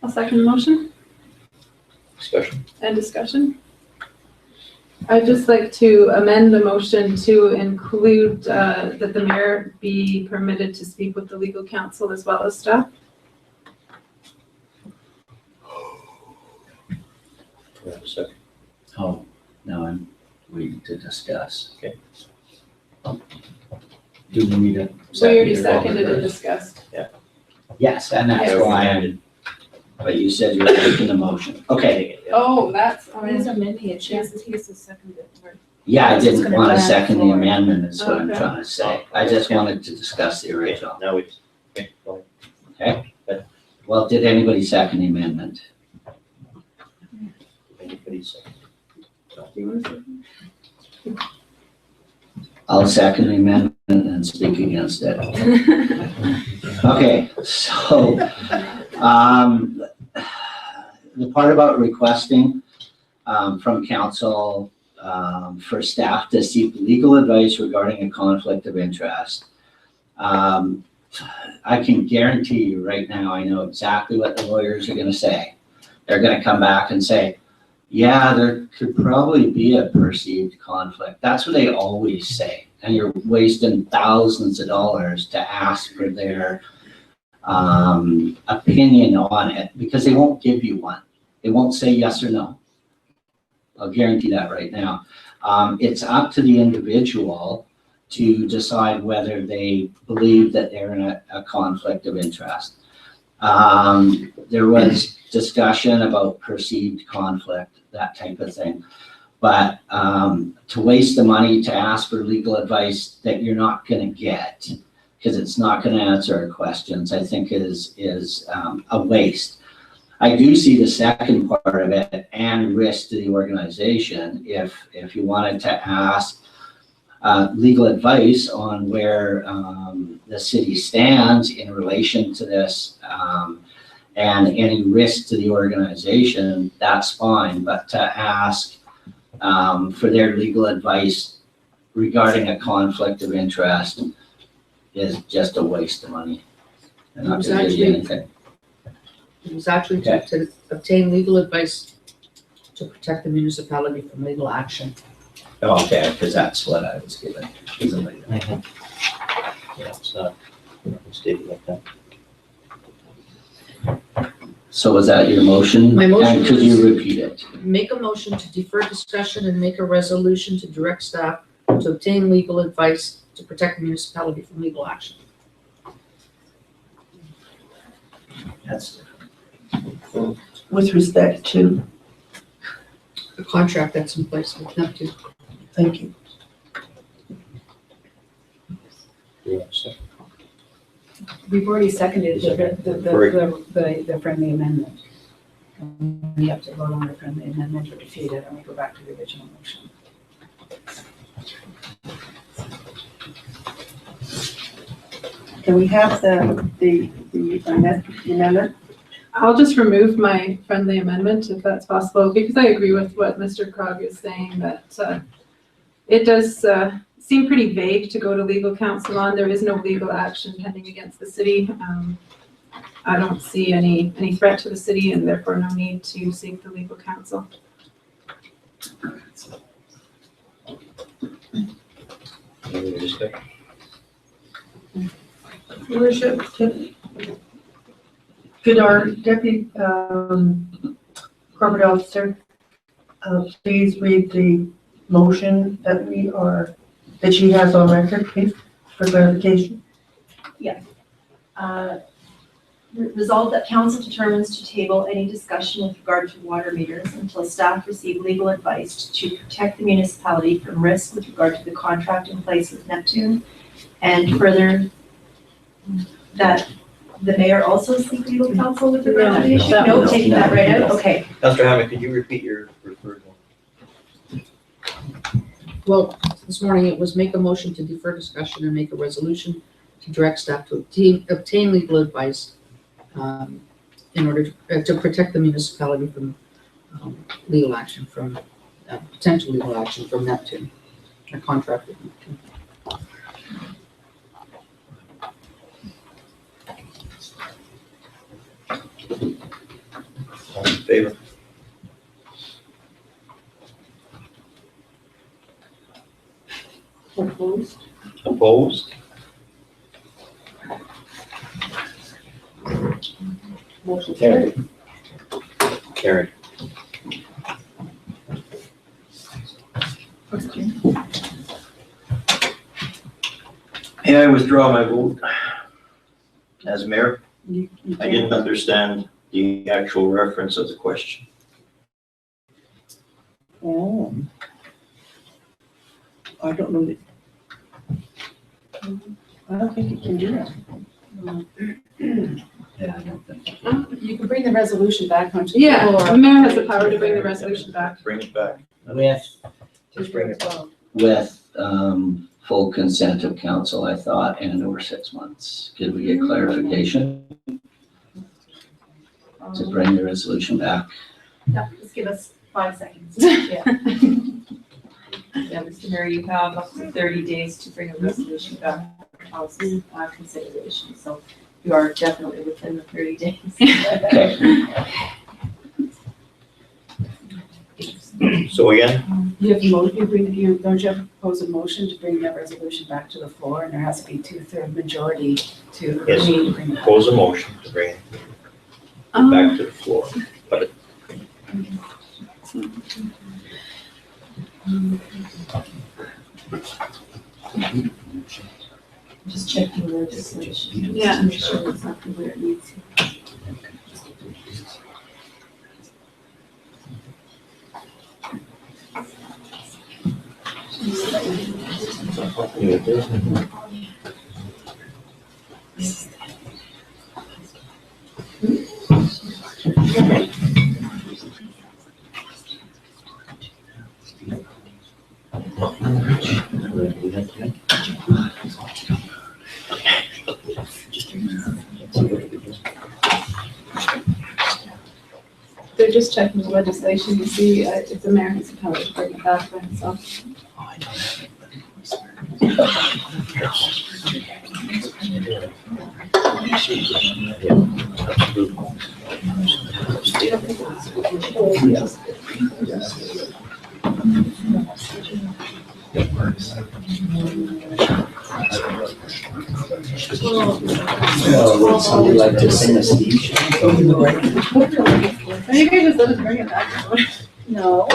I'll second the motion Discussion. and discussion. I'd just like to amend the motion to include that the mayor be permitted to speak with the legal counsel as well as staff. We have a second. Oh, no, I'm waiting to discuss. Okay. Do we need a? We already second? seconded and discussed. Yes, and that's Yes. why but you said you were making the motion. Okay, Oh, that's, He's amending it, he has to second it. yeah, I It's didn't gonna want to go back second the forward. amendment is what I'm Okay. trying to say. I just wanted to discuss the original. Now it's, okay, go ahead. Well, did anybody second the amendment? Anybody's second? do you want to say? I'll second the amendment and speak against it. Okay, so, the part about requesting, from council, for staff to seek legal advice regarding a conflict of interest. I can guarantee you right now, I know exactly what the lawyers are gonna say. They're gonna come back and say, yeah, there could probably be a perceived conflict. That's what they always say. And you're wasting thousands of dollars to ask for their opinion on it because they won't give you one. They won't say yes or no. I'll guarantee that right now. It's up to the individual to decide whether they believe that they're in a conflict of interest. There was discussion about perceived conflict, that type of thing. But to waste the money to ask for legal advice that you're not gonna get, because it's not gonna answer our questions, I think is a waste. I do see the second part of it and risk to the organization if you wanted to ask legal advice on where the city stands in relation to this and any risk to the organization, that's fine. But to ask for their legal advice regarding a conflict of interest is just a waste of money. They're not gonna give you anything. It was actually to obtain legal advice to protect the municipality from legal action. Oh, okay, because that's what I was given. Yeah, it's not stated like that. So was that your motion? My motion And could is- you repeat it? Make a motion to defer discussion and make a resolution to direct staff to obtain legal advice to protect the municipality from legal action. That's With respect to, a contract that's in place with Neptune. Thank you. We've already seconded the friendly amendment. We have to vote on the friendly amendment or defeat it, and we go back to the original motion. Can we have the amendment? I'll just remove my friendly amendment if that's possible, because I agree with what Mr. Krog is saying, that it does seem pretty vague to go to legal counsel on. There is no legal action pending against the city. I don't see any threat to the city, and therefore no need to seek the legal counsel. Any other discussion? Your Worship, could our deputy corporate officer please read the motion that she has on record, please, for clarification? Resolved that council determines to table any discussion with regard to water meters until staff receive legal advice to protect the municipality from risk with regard to the contract in place with Neptune. And further, that the mayor also seek legal counsel with regard to the issue? No, taking that right out, okay. Councillor Hammond, could you repeat your preferred one? Well, this morning it was make a motion to defer discussion and make a resolution to direct staff to obtain legal advice in order to protect the municipality from legal action, from potential legal action from Neptune, a contract with Neptune. All in favor? Opposed? Opposed? Motion Carried. Carried. May I withdraw my vote as mayor? I didn't understand the actual reference of the question. Oh. I don't know that. I don't think you can do that. You can bring the resolution back onto the Yeah, floor. the mayor has the power to bring the resolution back. Bring it back. With, Just bring it back. with full consent of council, I thought, and over 6 months. Could we get clarification to bring the resolution back? Yeah, just give us 5 seconds. Yeah, Mr. Mayor, you have up to 30 days to bring a resolution back for council's consideration, so you are definitely within the 30 days. Okay. So again, You have don't you have to propose a motion to bring that resolution back to the floor, and there has to be 2/3 majority to Yes. agree to bring it back. pose a motion to bring it back to the floor. But Just checking the legislation. Yeah. To make sure exactly where it needs to. They're just checking the legislation to see if the mayor has the power to bring it back by himself. Would somebody like to sing a speech? You can just let us bring it back. No.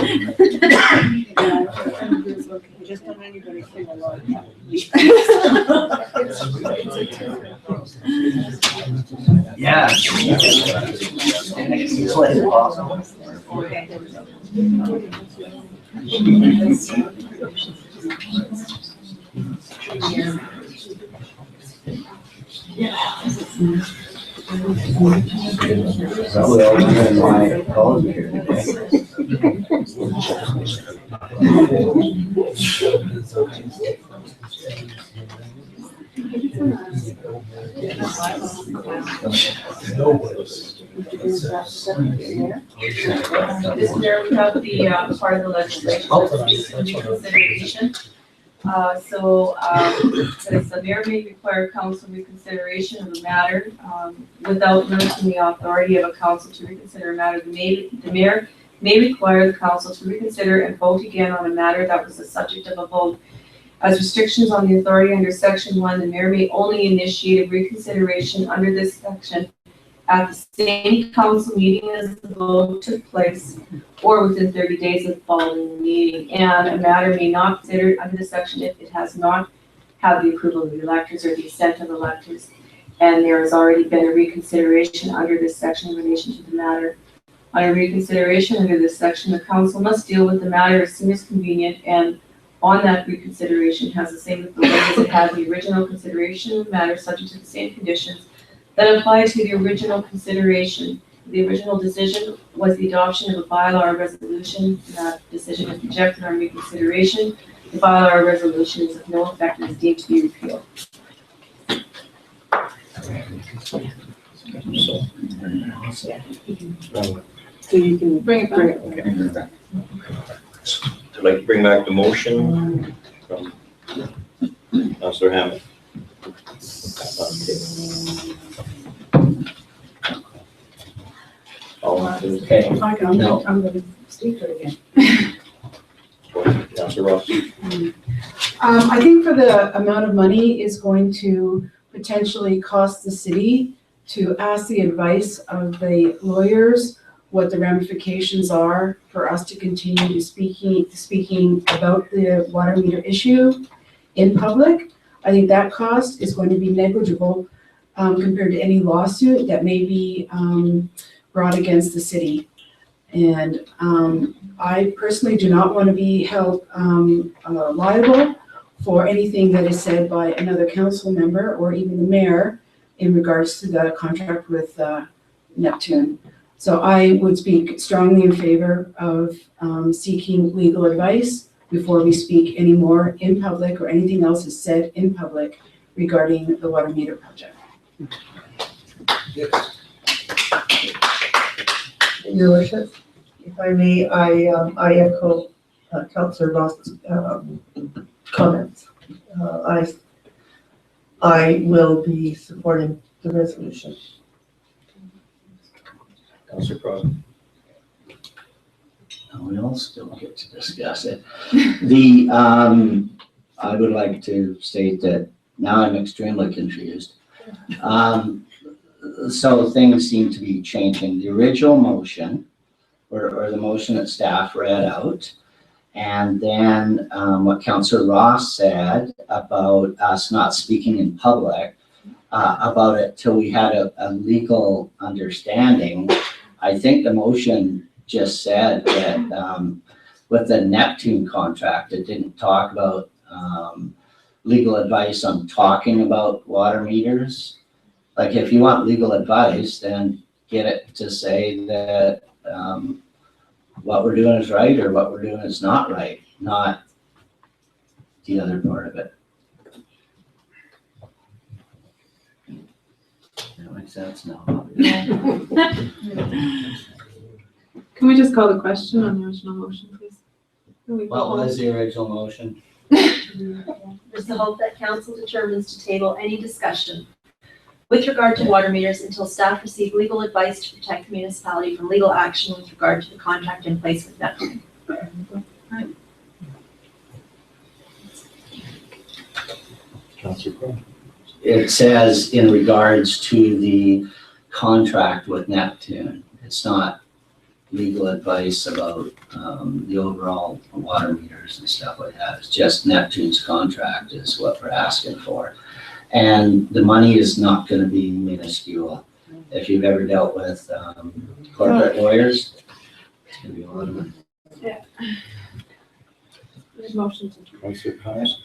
Just don't anybody sing along. Yeah. Okay. Probably all wondering why I called you here today. This year, we have the part of the legislation that's being reconsideration. Says the mayor may require council reconsideration of a matter, without limiting the authority of a council to reconsider a matter. The mayor may require the council to reconsider and vote again on a matter that was the subject of a vote. As restrictions on the authority under section 1, the mayor may only initiate a reconsideration under this section at the same council meeting as the vote took place, or within 30 days of the following meeting. And a matter may not be considered under this section if it has not had the approval of the electors or the assent of the electors, and there has already been a reconsideration under this section in relation to the matter. On a reconsideration under this section, the council must deal with the matter as soon as convenient, and on that reconsideration has the same authority as it had the original consideration of the matter, subject to the same conditions that apply to the original consideration. The original decision was the adoption of a bylaw or resolution. That decision is rejected on reconsideration. The bylaw or resolution is of no effect and is deemed to be repealed. So you can Bring it back. I'd like to bring back the motion from Councillor Hammond. All in favor? Okay, I'm No. gonna speak to it again. Councillor Ross. I think for the amount of money is going to potentially cost the city to ask the advice of the lawyers, what the ramifications are for us to continue to speaking about the water meter issue in public. I think that cost is going to be negligible compared to any lawsuit that may be brought against the city. And I personally do not want to be held liable for anything that is said by another council member or even the mayor in regards to the contract with Neptune. So I would speak strongly in favor of seeking legal advice before we speak any more in public or anything else is said in public regarding the water meter project. Your worship, if I may, I echo Councillor Ross' comments. I will be supporting the resolution. Councillor Crosby. we'll still get to discuss it. I would like to state that now I'm extremely confused. So things seem to be changing. The original motion, or the motion that staff read out, and then what Councillor Ross said about us not speaking in public about it till we had a legal understanding. I think the motion just said that with the Neptune contract, it didn't talk about legal advice on talking about water meters. Like if you want legal advice, then get it to say that what we're doing is right or what we're doing is not right, not the other part of it. That makes sense now. Can we just call the question on the original motion, please? What was the original motion? There's the hope that council determines to table any discussion with regard to water meters until staff receive legal advice to protect the municipality from legal action with regard to the contract in place with Neptune. Councillor Crosby. It says in regards to the contract with Neptune. It's not legal advice about the overall water meters and stuff like that. It's just Neptune's contract is what we're asking for. And the money is not going to be minuscule. If you've ever dealt with corporate lawyers, it's going to be a lot of money. Motion to. Councillor Thomas?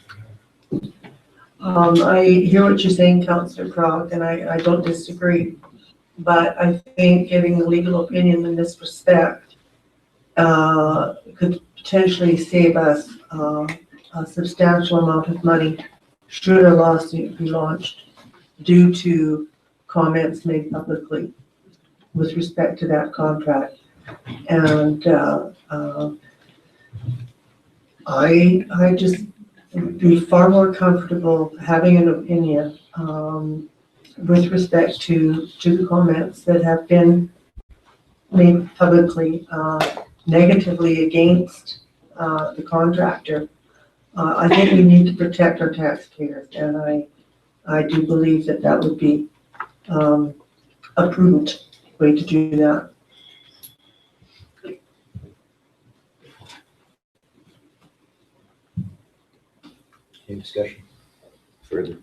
I hear what you're saying, Councillor Crog, and I don't disagree. But I think getting a legal opinion in this respect could potentially save us a substantial amount of money should a lawsuit be launched due to comments made publicly with respect to that contract. And I just would be far more comfortable having an opinion with respect to the comments that have been made publicly negatively against the contractor. I think we need to protect our taxpayers, and I do believe that that would be a prudent way to do that. Any discussion further?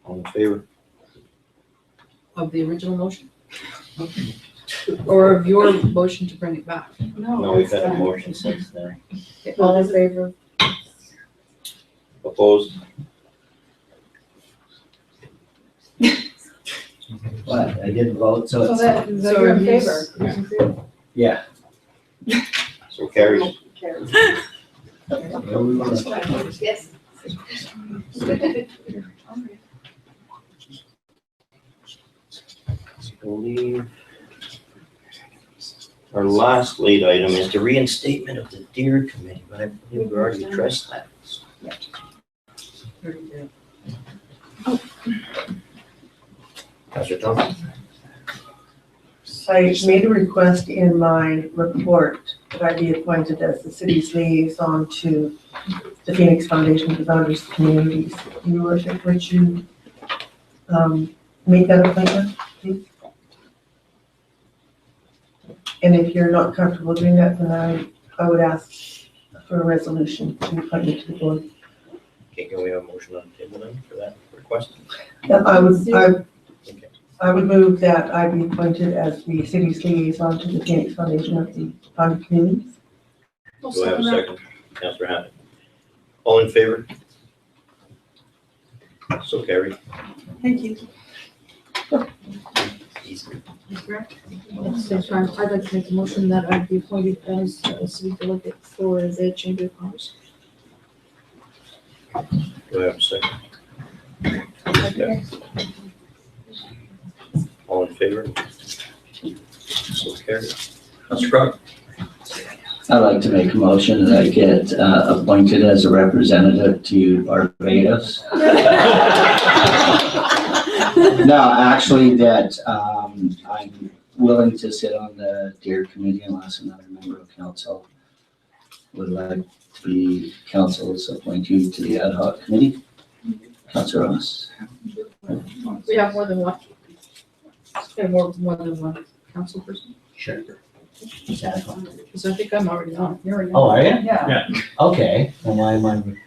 All in favor? Of the original motion? Or of your motion to bring it back? No, we've had a motion since then. All in favor? Opposed? But I didn't vote, so So it's, that, so you're in favor? yeah. So carries. Yes. I believe our last late item is the reinstatement of the Deer Committee, but I believe we already addressed that. Councillor Thomas? I made a request in my report that I be appointed as the city's liaison to the Phoenix Foundation for Boundaries Communities. Your worship, would you make that appointment, please? And if you're not comfortable doing that, then I would ask for a resolution to appoint you to the board. Okay, can we have a motion on the table then for that request? I would move that I be appointed as the city's liaison to the Phoenix Foundation of the Boundary Communities. Do I have a second? Councillor Hammond. All in favor? So carried. Thank you. Easy. At the same time, I'd like to make a motion that I be appointed as a city delegate for the Chamber of Commerce. Do I have a second? All in favor? So carried. Councillor Crog? I'd like to make a motion that I get appointed as a representative to Barbados. No, actually, that I'm willing to sit on the Deer Committee unless another member of council would like to be council's appointee to the ad hoc committee. Councillor Ross. We have more than one. We have more than one council person. Sure. Because I think I'm already on. You're already Oh, on. are you? Yeah. Okay, then why am I?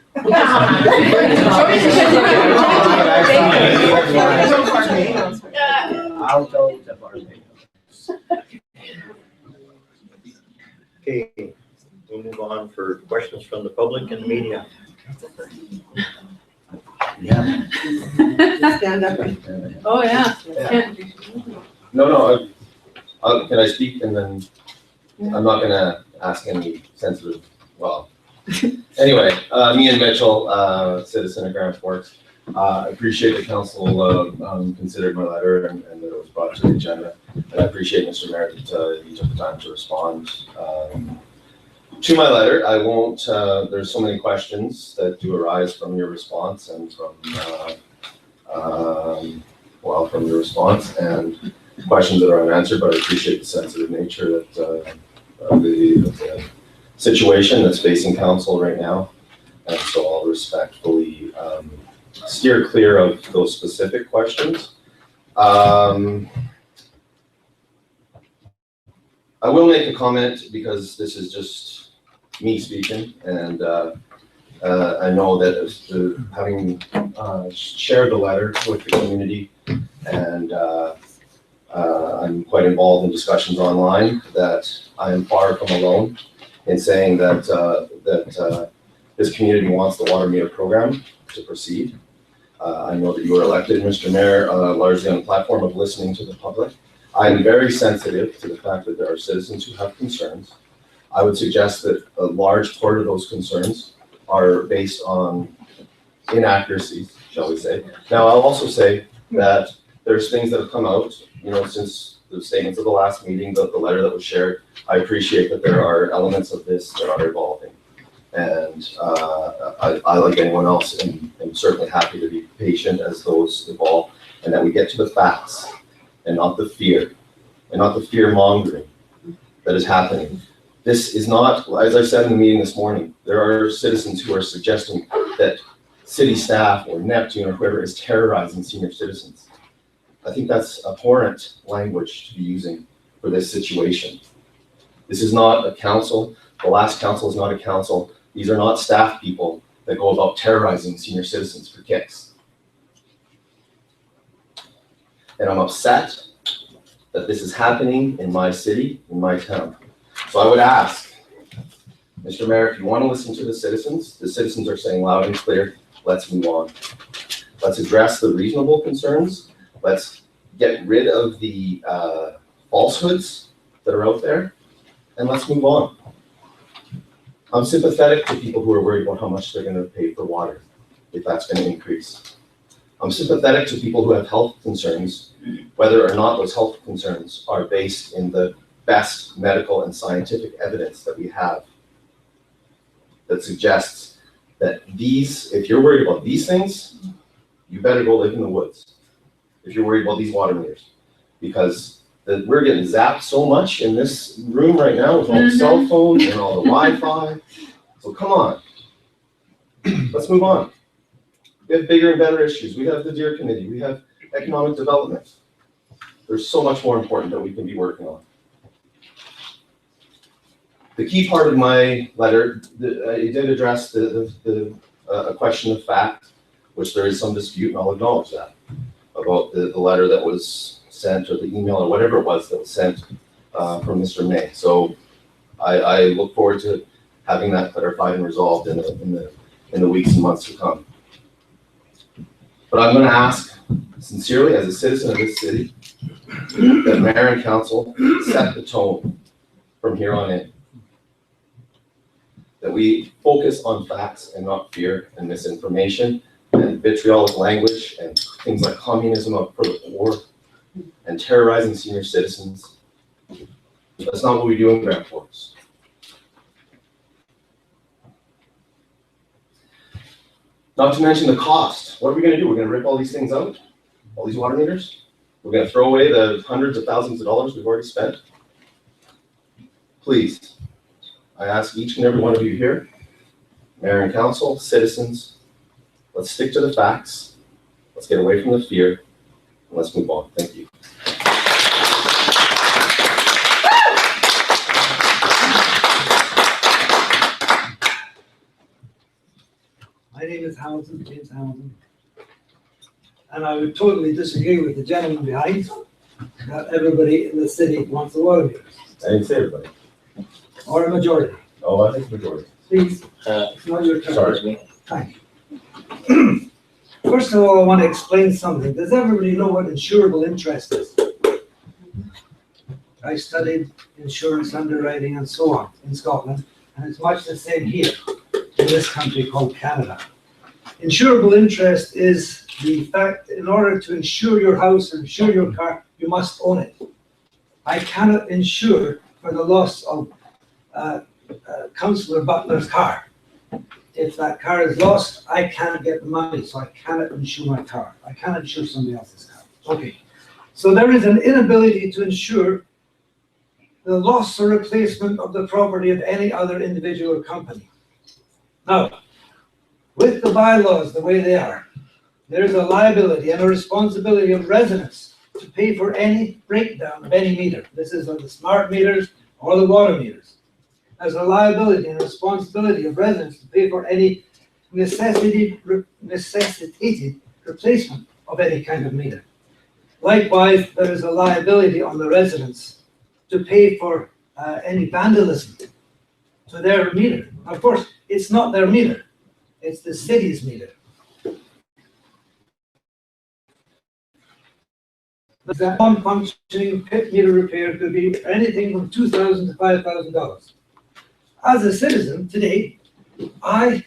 I'll go to Barbados. Okay, we'll move on for questions from the public and the media. Yeah. Stand up. Oh, yeah. No, can I speak and then, I'm not gonna ask any sensitive, well. Anyway, me and Mitchell, citizen of Grand Forks, I appreciate the council, considered my letter and that it was brought to the agenda. And I appreciate Mr. Mayor that you took the time to respond, to my letter. I won't, there's so many questions that do arise from your response and from, from your response and questions that are unanswered, but I appreciate the sensitive nature that, of the situation that's facing council right now. And so I'll respectfully, steer clear of those specific questions. I will make a comment because this is just me speaking, and I know that having shared the letter with the community and I'm quite involved in discussions online, that I am far from alone in saying that this community wants the water meter program to proceed. I know that you were elected, Mr. Mayor, largely on the platform of listening to the public. I am very sensitive to the fact that there are citizens who have concerns. I would suggest that a large part of those concerns are based on inaccuracies, shall we say. Now, I'll also say that there's things that have come out, since the statements of the last meeting, the letter that was shared. I appreciate that there are elements of this that are evolving. And I, like anyone else, am certainly happy to be patient as those evolve, and that we get to the facts and not the fear, and not the fear mongering that is happening. This is not, as I said in the meeting this morning, there are citizens who are suggesting that city staff or Neptune or whoever is terrorizing senior citizens. I think that's abhorrent language to be using for this situation. This is not a council. The last council is not a council. These are not staff people that go about terrorizing senior citizens for kicks. And I'm upset that this is happening in my city, in my town. So I would ask, Mr. Mayor, if you want to listen to the citizens are saying loud and clear, let's move on. Let's address the reasonable concerns. Let's get rid of the falsehoods that are out there, and let's move on. I'm sympathetic to people who are worried about how much they're going to pay for water, if that's going to increase. I'm sympathetic to people who have health concerns, whether or not those health concerns are based in the best medical and scientific evidence that we have that suggests that if you're worried about these things, you better go live in the woods if you're worried about these water meters. Because we're getting zapped so much in this room right now with all the cell phones and all the Wi-Fi. So come on, let's move on. We have bigger and better issues. We have the Deer Committee. We have economic development. There's so much more important that we can be working on. The key part of my letter, it did address a question of fact, which there is some dispute, and I'll acknowledge that, about the letter that was sent, or the email, or whatever it was that was sent from Mr. May. So I look forward to having that clarified and resolved in the weeks and months to come. But I'm going to ask sincerely, as a citizen of this city, that mayor and council set the tone from here on in. That we focus on facts and not fear and misinformation and vitriolic language and things like communism for the poor and terrorizing senior citizens. That's not what we do in Grand Forks. Not to mention the cost. What are we going to do? We're going to rip all these things out? All these water meters? We're going to throw away the hundreds of thousands of dollars we've already spent? Please, I ask each and every one of you here, mayor and council, citizens, let's stick to the facts. Let's get away from the fear, and let's move on. Thank you. My name is Hamilton, James Hamilton. And I would totally disagree with the gentleman behind that everybody in the city wants the water meters. I didn't say everybody. Or a majority. Oh, I think majority. Please, it's not your turn. Sorry. Thank you. First of all, I want to explain something. Does everybody know what insurable interest is? I studied insurance underwriting and so on in Scotland, and it's much the same here in this country called Canada. Insurable interest is the fact in order to insure your house or insure your car, you must own it. I cannot insure for the loss of Councillor Butler's car. If that car is lost, I can't get the money, so I cannot insure my car. I cannot insure somebody else's car. Okay, so there is an inability to insure the loss or replacement of the property of any other individual or company. Now, with the bylaws the way they are, there is a liability and a responsibility of residents to pay for any breakdown of any meter. This is on the smart meters or the water meters. There's a liability and a responsibility of residents to pay for any necessitated replacement of any kind of meter. Likewise, there is a liability on the residents to pay for any vandalism to their meter. Of course, it's not their meter, it's the city's meter. That non-functioning pit meter repair could be anything from $2,000 to $5,000. As a citizen today, I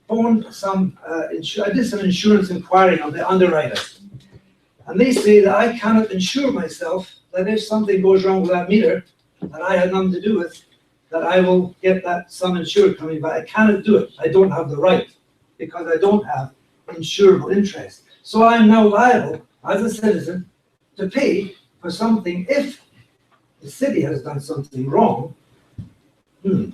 phoned I did some insurance inquiry on the underwriters. And they say that I cannot insure myself that if something goes wrong with that meter that I had nothing to do with, that I will get that sum insured coming back. I cannot do it. I don't have the right because I don't have insurable interest. So I am now liable as a citizen to pay for something if the city has done something wrong.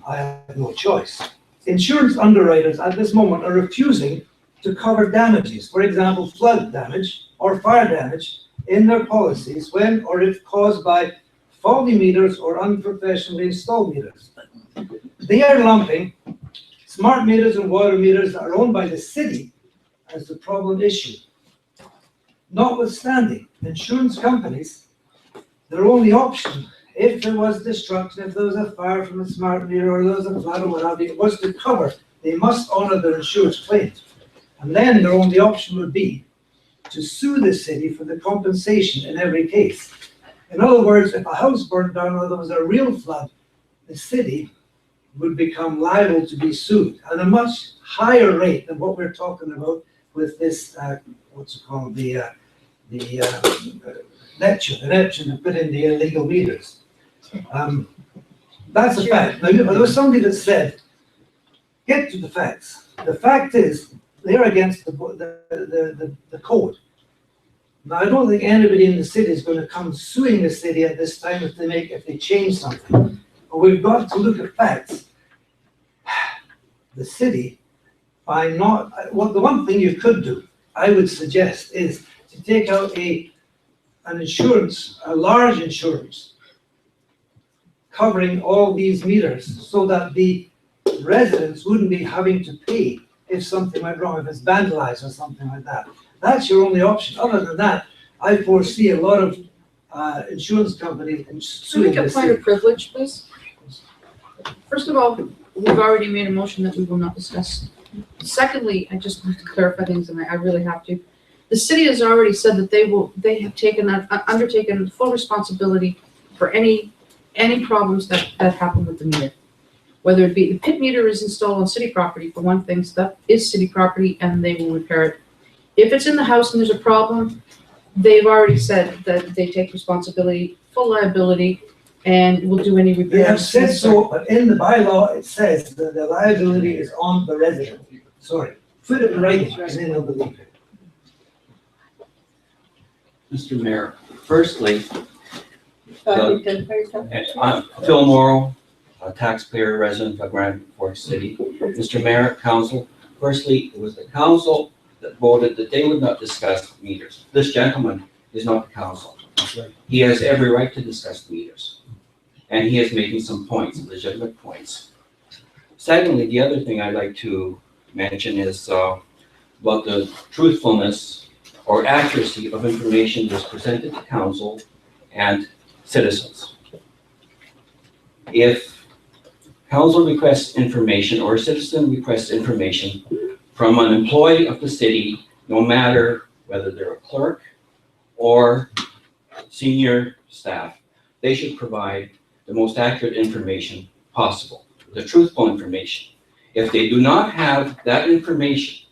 I have no choice. Insurance underwriters at this moment are refusing to cover damages, for example, flood damage or fire damage in their policies when or if caused by faulty meters or unprofessionally installed meters. They are lumping smart meters and water meters that are owned by the city as the problem issue. Notwithstanding, insurance companies, their only option, if there was destruction, if there was a fire from a smart meter or there was a flood or whatever, it was to cover. They must honor their insurance claims. And then their only option would be to sue the city for the compensation in every case. In other words, if a house burned down or there was a real flood, the city would become liable to be sued at a much higher rate than what we're talking about with this, what's it called, the Neptune that put in the illegal meters. That's a fact. Now, there was somebody that said, get to the facts. The fact is, they're against the code. Now, I don't think anybody in the city is going to come suing the city at this time if they change something. But we've got to look at facts. The city, the one thing you could do, I would suggest, is to take out an insurance, a large insurance, covering all these meters so that the residents wouldn't be having to pay if something went wrong, if it's vandalized or something like that. That's your only option. Other than that, I foresee a lot of insurance companies suing Can we the get point city. of privilege, please? First of all, we've already made a motion that we will not discuss. Secondly, I just want to clarify things, and I really have to. The city has already said that they have undertaken full responsibility for any problems that happen with the meter. Whether it be the pit meter is installed on city property, for one thing, so that is city property and they will repair it. If it's in the house and there's a problem, they've already said that they take responsibility, full liability, and will do any repairs. They have said so, but in the bylaw, it says that the liability is on the resident. Sorry, put it in writing, and then they'll believe it. Mr. Mayor, firstly, Identify yourself. I'm Phil Morrow, a taxpayer resident of Grand Forks City. Mr. Mayor, council, firstly, it was the council that voted that they would not discuss meters. This gentleman is not the council. He has every right to discuss meters. And he is making some points, legitimate points. Secondly, the other thing I'd like to mention is about the truthfulness or accuracy of information that's presented to council and citizens. If council requests information or a citizen requests information from an employee of the city, no matter whether they're a clerk or senior staff, they should provide the most accurate information possible, the truthful information. If they do not have that information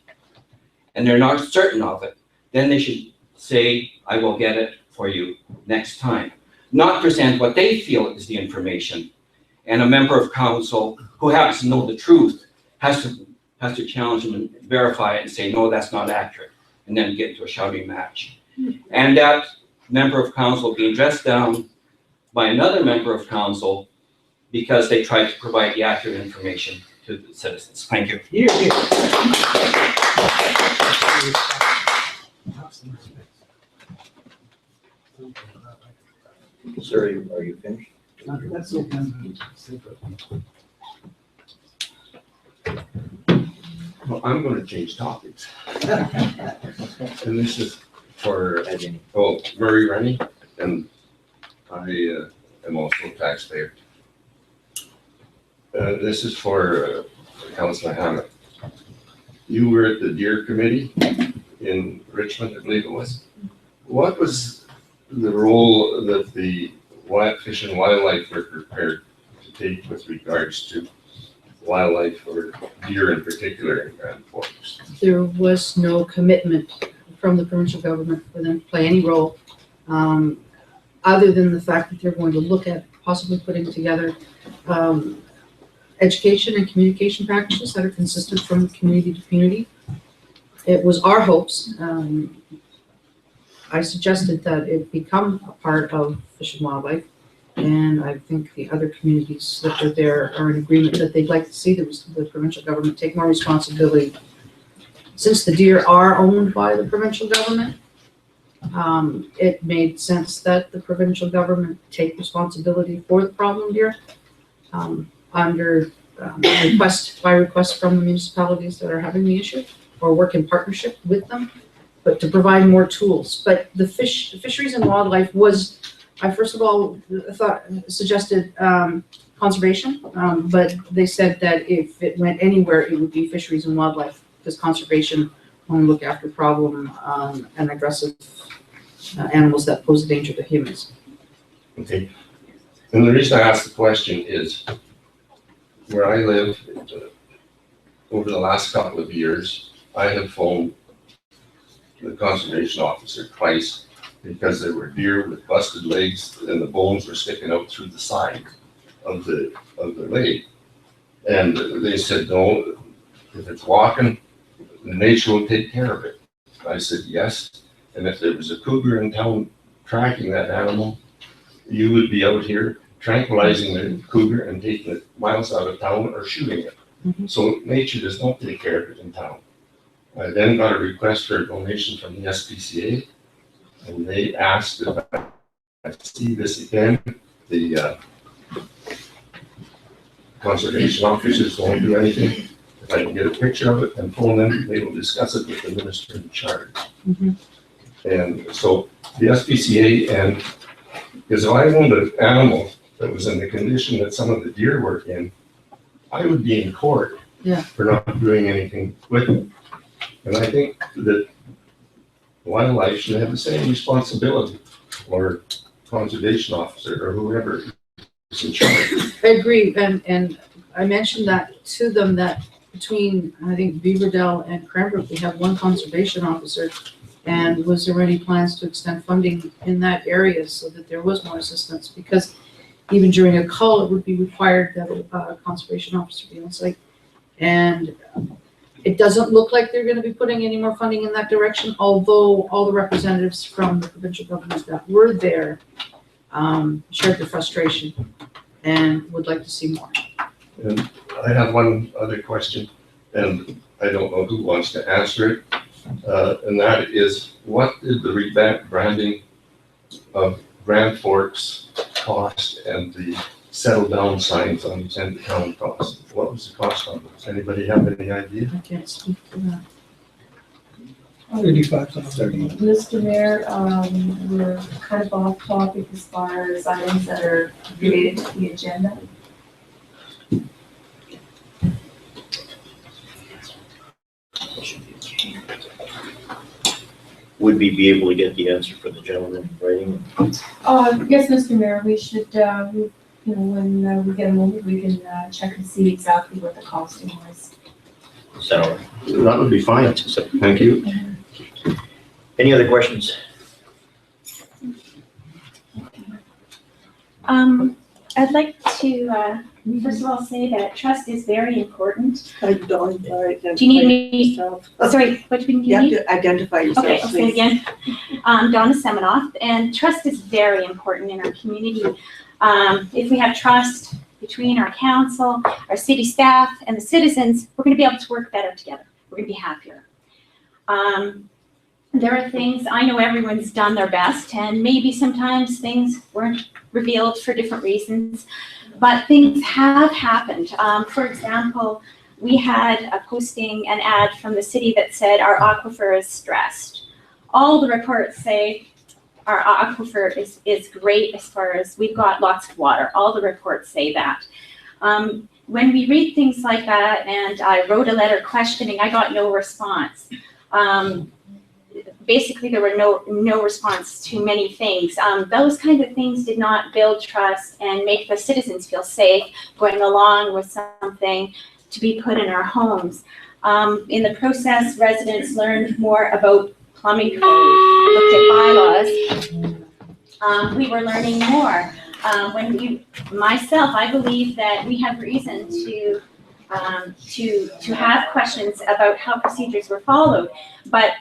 and they're not certain of it, then they should say, I will get it for you next time. Not present what they feel is the information. And a member of council who happens to know the truth has to challenge them and verify it and say, no, that's not accurate, and then get into a shouting match. And that member of council being dressed down by another member of council because they tried to provide the accurate information to the citizens. Thank you. Here, here. Sir, are you finished? That's okay. Well, I'm gonna change topics. And this is for, Add any. Murray Rennie, and I am also a taxpayer. This is for Councilor Hammett. You were at the Deer Committee in Richmond, I believe it was. What was the role that the Fish and Wildlife were prepared to take with regards to wildlife or deer in particular in Grand Forks? There was no commitment from the provincial government for them to play any role, other than the fact that they're going to look at possibly putting together education and communication practices that are consistent from community to community. It was our hopes. I suggested that it become a part of Fish and Wildlife, and I think the other communities that are there are in agreement that they'd like to see the provincial government take more responsibility. Since the deer are owned by the provincial government, it made sense that the provincial government take responsibility for the problem deer under request from the municipalities that are having the issue, or work in partnership with them, but to provide more tools. But the fisheries and wildlife was, I first of all suggested conservation, but they said that if it went anywhere, it would be fisheries and wildlife, because conservation only look after problem and aggressive animals that pose a danger to humans. Okay. And the reason I asked the question is where I live, over the last couple of years, I have phoned the conservation officer twice because there were deer with busted legs and the bones were sticking out through the side of the leg. And they said, no, if it's walking, nature will take care of it. I said, yes. And if there was a cougar in town tracking that animal, you would be out here tranquilizing the cougar and taking it miles out of town or shooting it. Mm-hmm. So nature does not take care of it in town. I then got a request for a donation from the SPCA, and they asked if I see this again. The conservation officers won't do anything. If I can get a picture of it and phone them, they will discuss it with the minister in charge. Mm-hmm. And so the SPCA, and because if I owned an animal that was in the condition that some of the deer were in, I would be in court for not doing anything with it. And I think that wildlife should have the same responsibility, or conservation officer, or whoever is in charge. I agree, and I mentioned that to them, that between, I think, Beaverdale and Cranbrook, we have one conservation officer, and was there any plans to extend funding in that area so that there was more assistance? Because even during a call, it would be required that a conservation officer be on site. And it doesn't look like they're going to be putting any more funding in that direction, although all the representatives from the provincial government that were there shared the frustration and would like to see more. And I have one other question, and I don't know who wants to answer it. And that is, what did the rebranding of Grand Forks cost and the settle down signs on each end of town cost? What was the cost on those? Anybody have any idea? I can't speak to that. Mr. Mayor, we're kind of off topic as far as items that are related to the agenda. Would we be able to get the answer from the gentleman in writing? Yes, Mr. Mayor, we should, when we get a moment, we can check and see exactly what the costing was. Is that all right? That would be fine. Thank you. Any other questions? I'd like to, first of all, say that trust is very important. Do you need me? Sorry, what do you need? You have to identify yourself, Okay, I'll say it again. Donna Semenoff, and trust is very important in our community. If we have trust between our council, our city staff, and the citizens, we're going to be able to work better together. We're going to be happier. There are things, I know everyone's done their best, and maybe sometimes things weren't revealed for different reasons, but things have happened. For example, we had a posting, an ad from the city that said our aquifer is stressed. all the reports say our aquifer is great as far as we've got lots of water. All the reports say that. When we read things like that, and I wrote a letter questioning, I got no response. Basically, there were no response to many things. Those kind of things did not build trust and make the citizens feel safe going along with something to be put in our homes. In the process, residents learned more about plumbing code, looked at bylaws. We were learning more. Myself, I believe that we have reason to have questions about how procedures were followed, but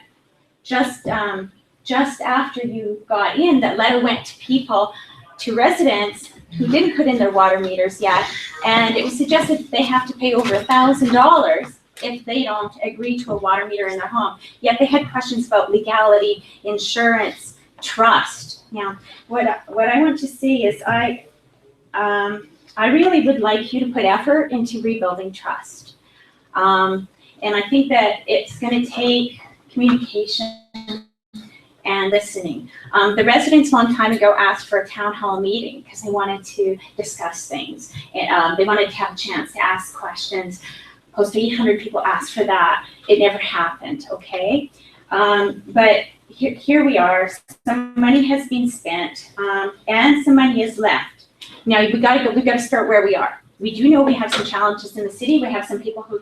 just after you got in, that letter went to people, to residents who didn't put in their water meters yet, and it was suggested that they have to pay over $1,000 if they don't agree to a water meter in their home. Yet they had questions about legality, insurance, trust. Now, what I want to see is I really would like you to put effort into rebuilding trust. And I think that it's going to take communication and listening. The residents a long time ago asked for a town hall meeting because they wanted to discuss things. And, they wanted to have a chance to ask questions. Close to 800 people asked for that. It never happened, okay? But here we are. Some money has been spent, and some money is left. Now we've got to start where we are. We do know we have some challenges in the city. We have some people who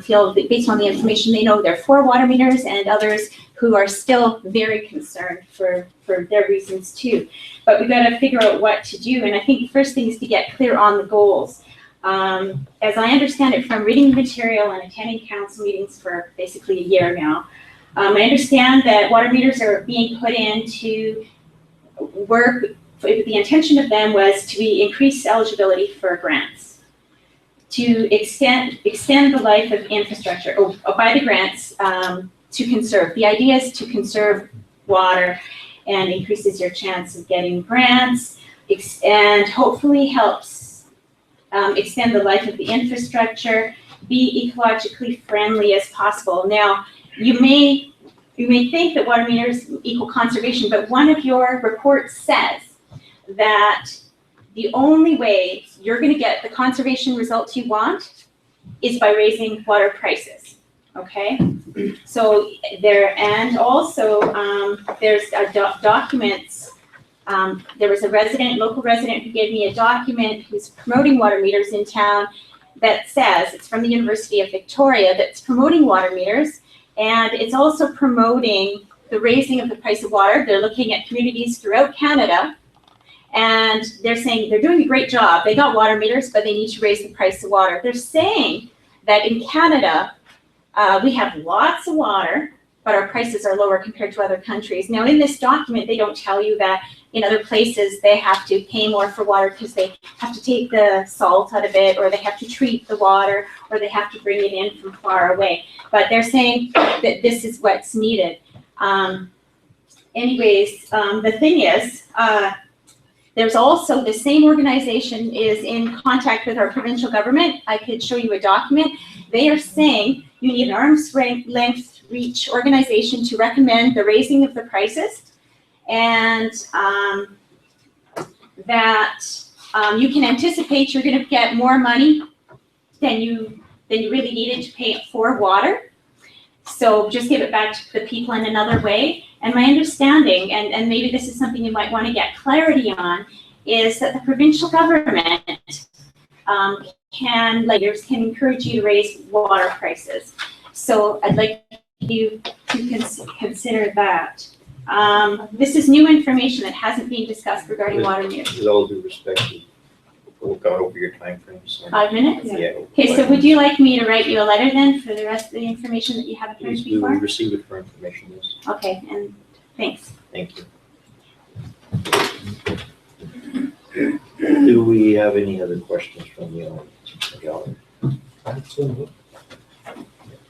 feel that based on the information they know they're for water meters, and others who are still very concerned for their reasons too. But we've got to figure out what to do. And I think the first thing is to get clear on the goals. As I understand it from reading the material and attending council meetings for basically a year now, I understand that water meters are being put in to work. The intention of them was to be increased eligibility for grants, to extend the life of infrastructure, or by the grants, to conserve. The idea is to conserve water and increases your chance of getting grants, and hopefully helps extend the life of the infrastructure, be ecologically friendly as possible. Now, you may think that water meters equal conservation, but one of your reports says that the only way you're going to get the conservation results you want is by raising water prices. Okay, so there, and also there's documents. There was a local resident who gave me a document who's promoting water meters in town that says, it's from the University of Victoria, that's promoting water meters, and it's also promoting the raising of the price of water. They're looking at communities throughout Canada, and they're saying they're doing a great job. They got water meters, but they need to raise the price of water. They're saying that in Canada, we have lots of water, but our prices are lower compared to other countries. Now, in this document, they don't tell you that in other places they have to pay more for water because they have to take the salt out of it, or they have to treat the water, or they have to bring it in from far away. But they're saying that this is what's needed. Anyways, the thing is, there's also, the same organization is in contact with our provincial government. I could show you a document. They are saying you need an arm's length reach organization to recommend the raising of the prices, and that you can anticipate you're going to get more money than you really needed to pay for water. So just give it back to the people in another way. And my understanding, and maybe this is something you might want to get clarity on, is that the provincial government can encourage you to raise water prices. So I'd like you to consider that. This is new information that hasn't been discussed regarding water meters. With all due respect, we'll go over your timeframes. 5 minutes? Yeah. Okay, so would you like me to write you a letter then for the rest of the information that you haven't heard Please do before? receive it for information, yes. Okay, and thanks. Thank you. Do we have any other questions from the audience?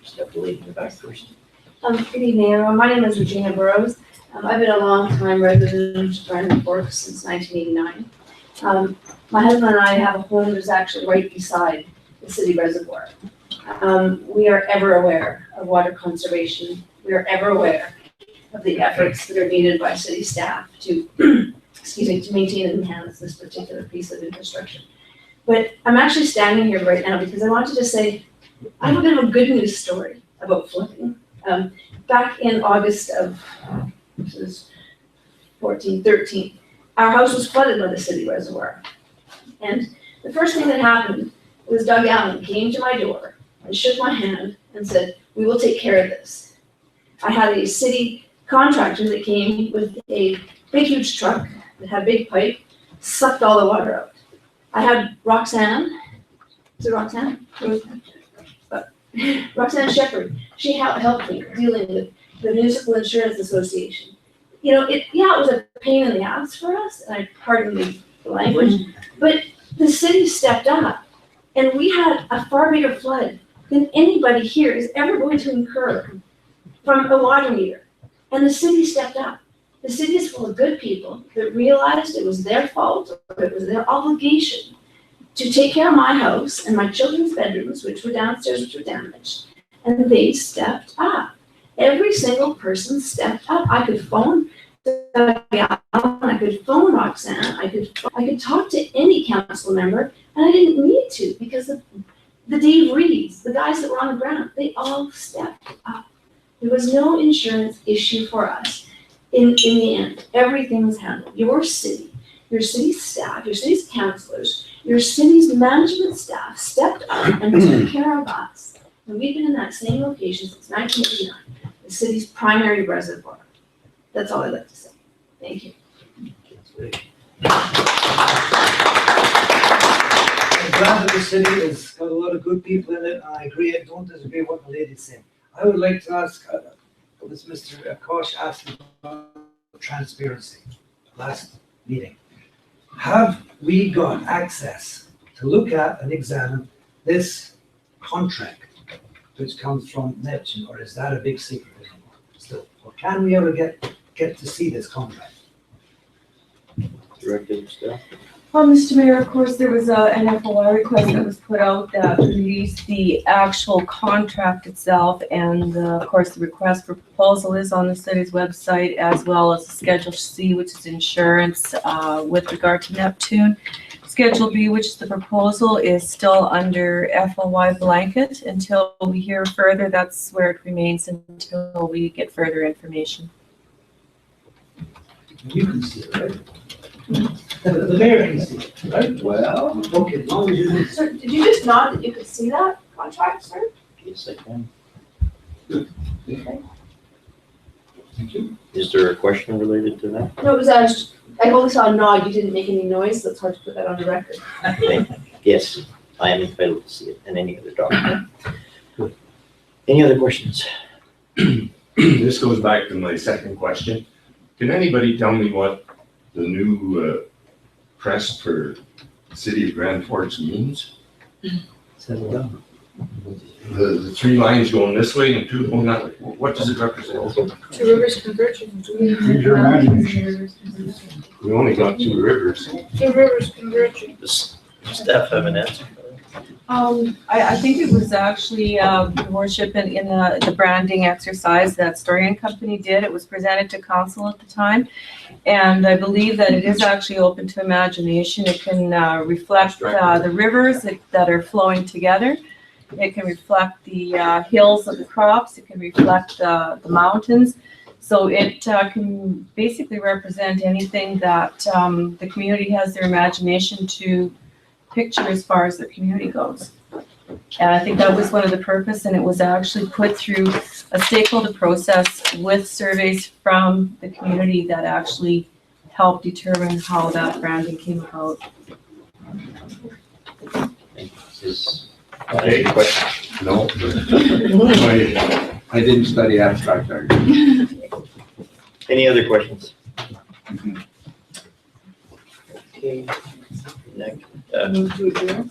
Step the lady in the back first. Good evening, everyone. My name is Regina Burrows. I've been a long-time resident of Grand Forks since 1989. My husband and I have a home that's actually right beside the city reservoir. We are ever aware of water conservation. We are ever aware of the efforts that are needed by city staff to, to maintain and enhance this particular piece of infrastructure. But I'm actually standing here right now because I wanted to say, I have a bit of a good news story about flooding. Back in August of, this is 13, our house was flooded by the city reservoir. And the first thing that happened was Doug Allen came to my door and shook my hand and said, "We will take care of this." I had a city contractor that came with a big, huge truck that had a big pipe, sucked all the water out. I had Roxanne, is it Roxanne? Roxanne Shepherd, she helped me dealing with the Municipal Insurance Association. You know, it was a pain in the ass for us, and I pardon the language, but the city stepped up, and we had a far bigger flood than anybody here is ever going to incur from a water meter. And the city stepped up. The city is full of good people that realized it was their fault, or it was their obligation to take care of my house and my children's bedrooms, which were downstairs, which were damaged. And they stepped up. Every single person stepped up. I could phone I could phone Roxanne, I could talk to any council member, and I didn't need to because of the Dave Reeds, the guys that were on the ground, they all stepped up. There was no insurance issue for us. In the end, everything was handled. Your city staff, your city's councilors, your city's management staff stepped up and took care of us. And we've been in that same location since 1989, the city's primary reservoir. That's all I'd like to say. Thank you. I'm glad that the city has got a lot of good people in it, and I agree, I don't disagree with what the lady's saying. I would like to ask, was Mr. Kosh asked about transparency last meeting. Have we got access to look at and examine this contract which comes from Neptune, or is that a big secret anymore still? Or can we ever get to see this contract? Directed staff. Well, Mr. Mayor, of course, there was an FOI request that was put out that released the actual contract itself, and of course, the request for proposal is on the city's website, as well as Schedule C, which is insurance with regard to Neptune. Schedule B, which is the proposal, is still under FOI blanket until we hear further. That's where it remains until we get further information. You can see it, right? The mayor can see it, right? Well, Okay, as long as you can see it. Sir, did you just nod that you could see that contract, sir? Yes, I can. Okay. Thank you. Is there a question related to that? No, it was, I only saw a nod, you didn't make any noise, so it's hard to put that on the record. Yes, I am entitled to see it and any other document. Any other questions? This goes back to my second question. Can anybody tell me what the new crest for the city of Grand Forks means? Settle down. The three lines going this way and two going that way. What does it represent? Two Rivers Converging. Use your imagination. We only got two rivers. Two Rivers Converging. Does staff have an answer? I think it was actually your worship in the branding exercise that Story & Company did. It was presented to council at the time. And I believe that it is actually open to imagination. It can reflect the rivers that are flowing together. It can reflect the hills of the crops. It can reflect the mountains. So it can basically represent anything that the community has their imagination to picture as far as their community goes. And I think that was one of the purpose, and it was actually put through a stakeholder process with surveys from the community that actually helped determine how that branding came about. Is any question? No. I didn't study abstract art. Any other questions? Okay. Next. Move to adjourn.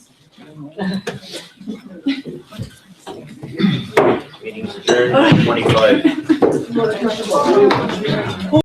Meeting's adjourned, 25.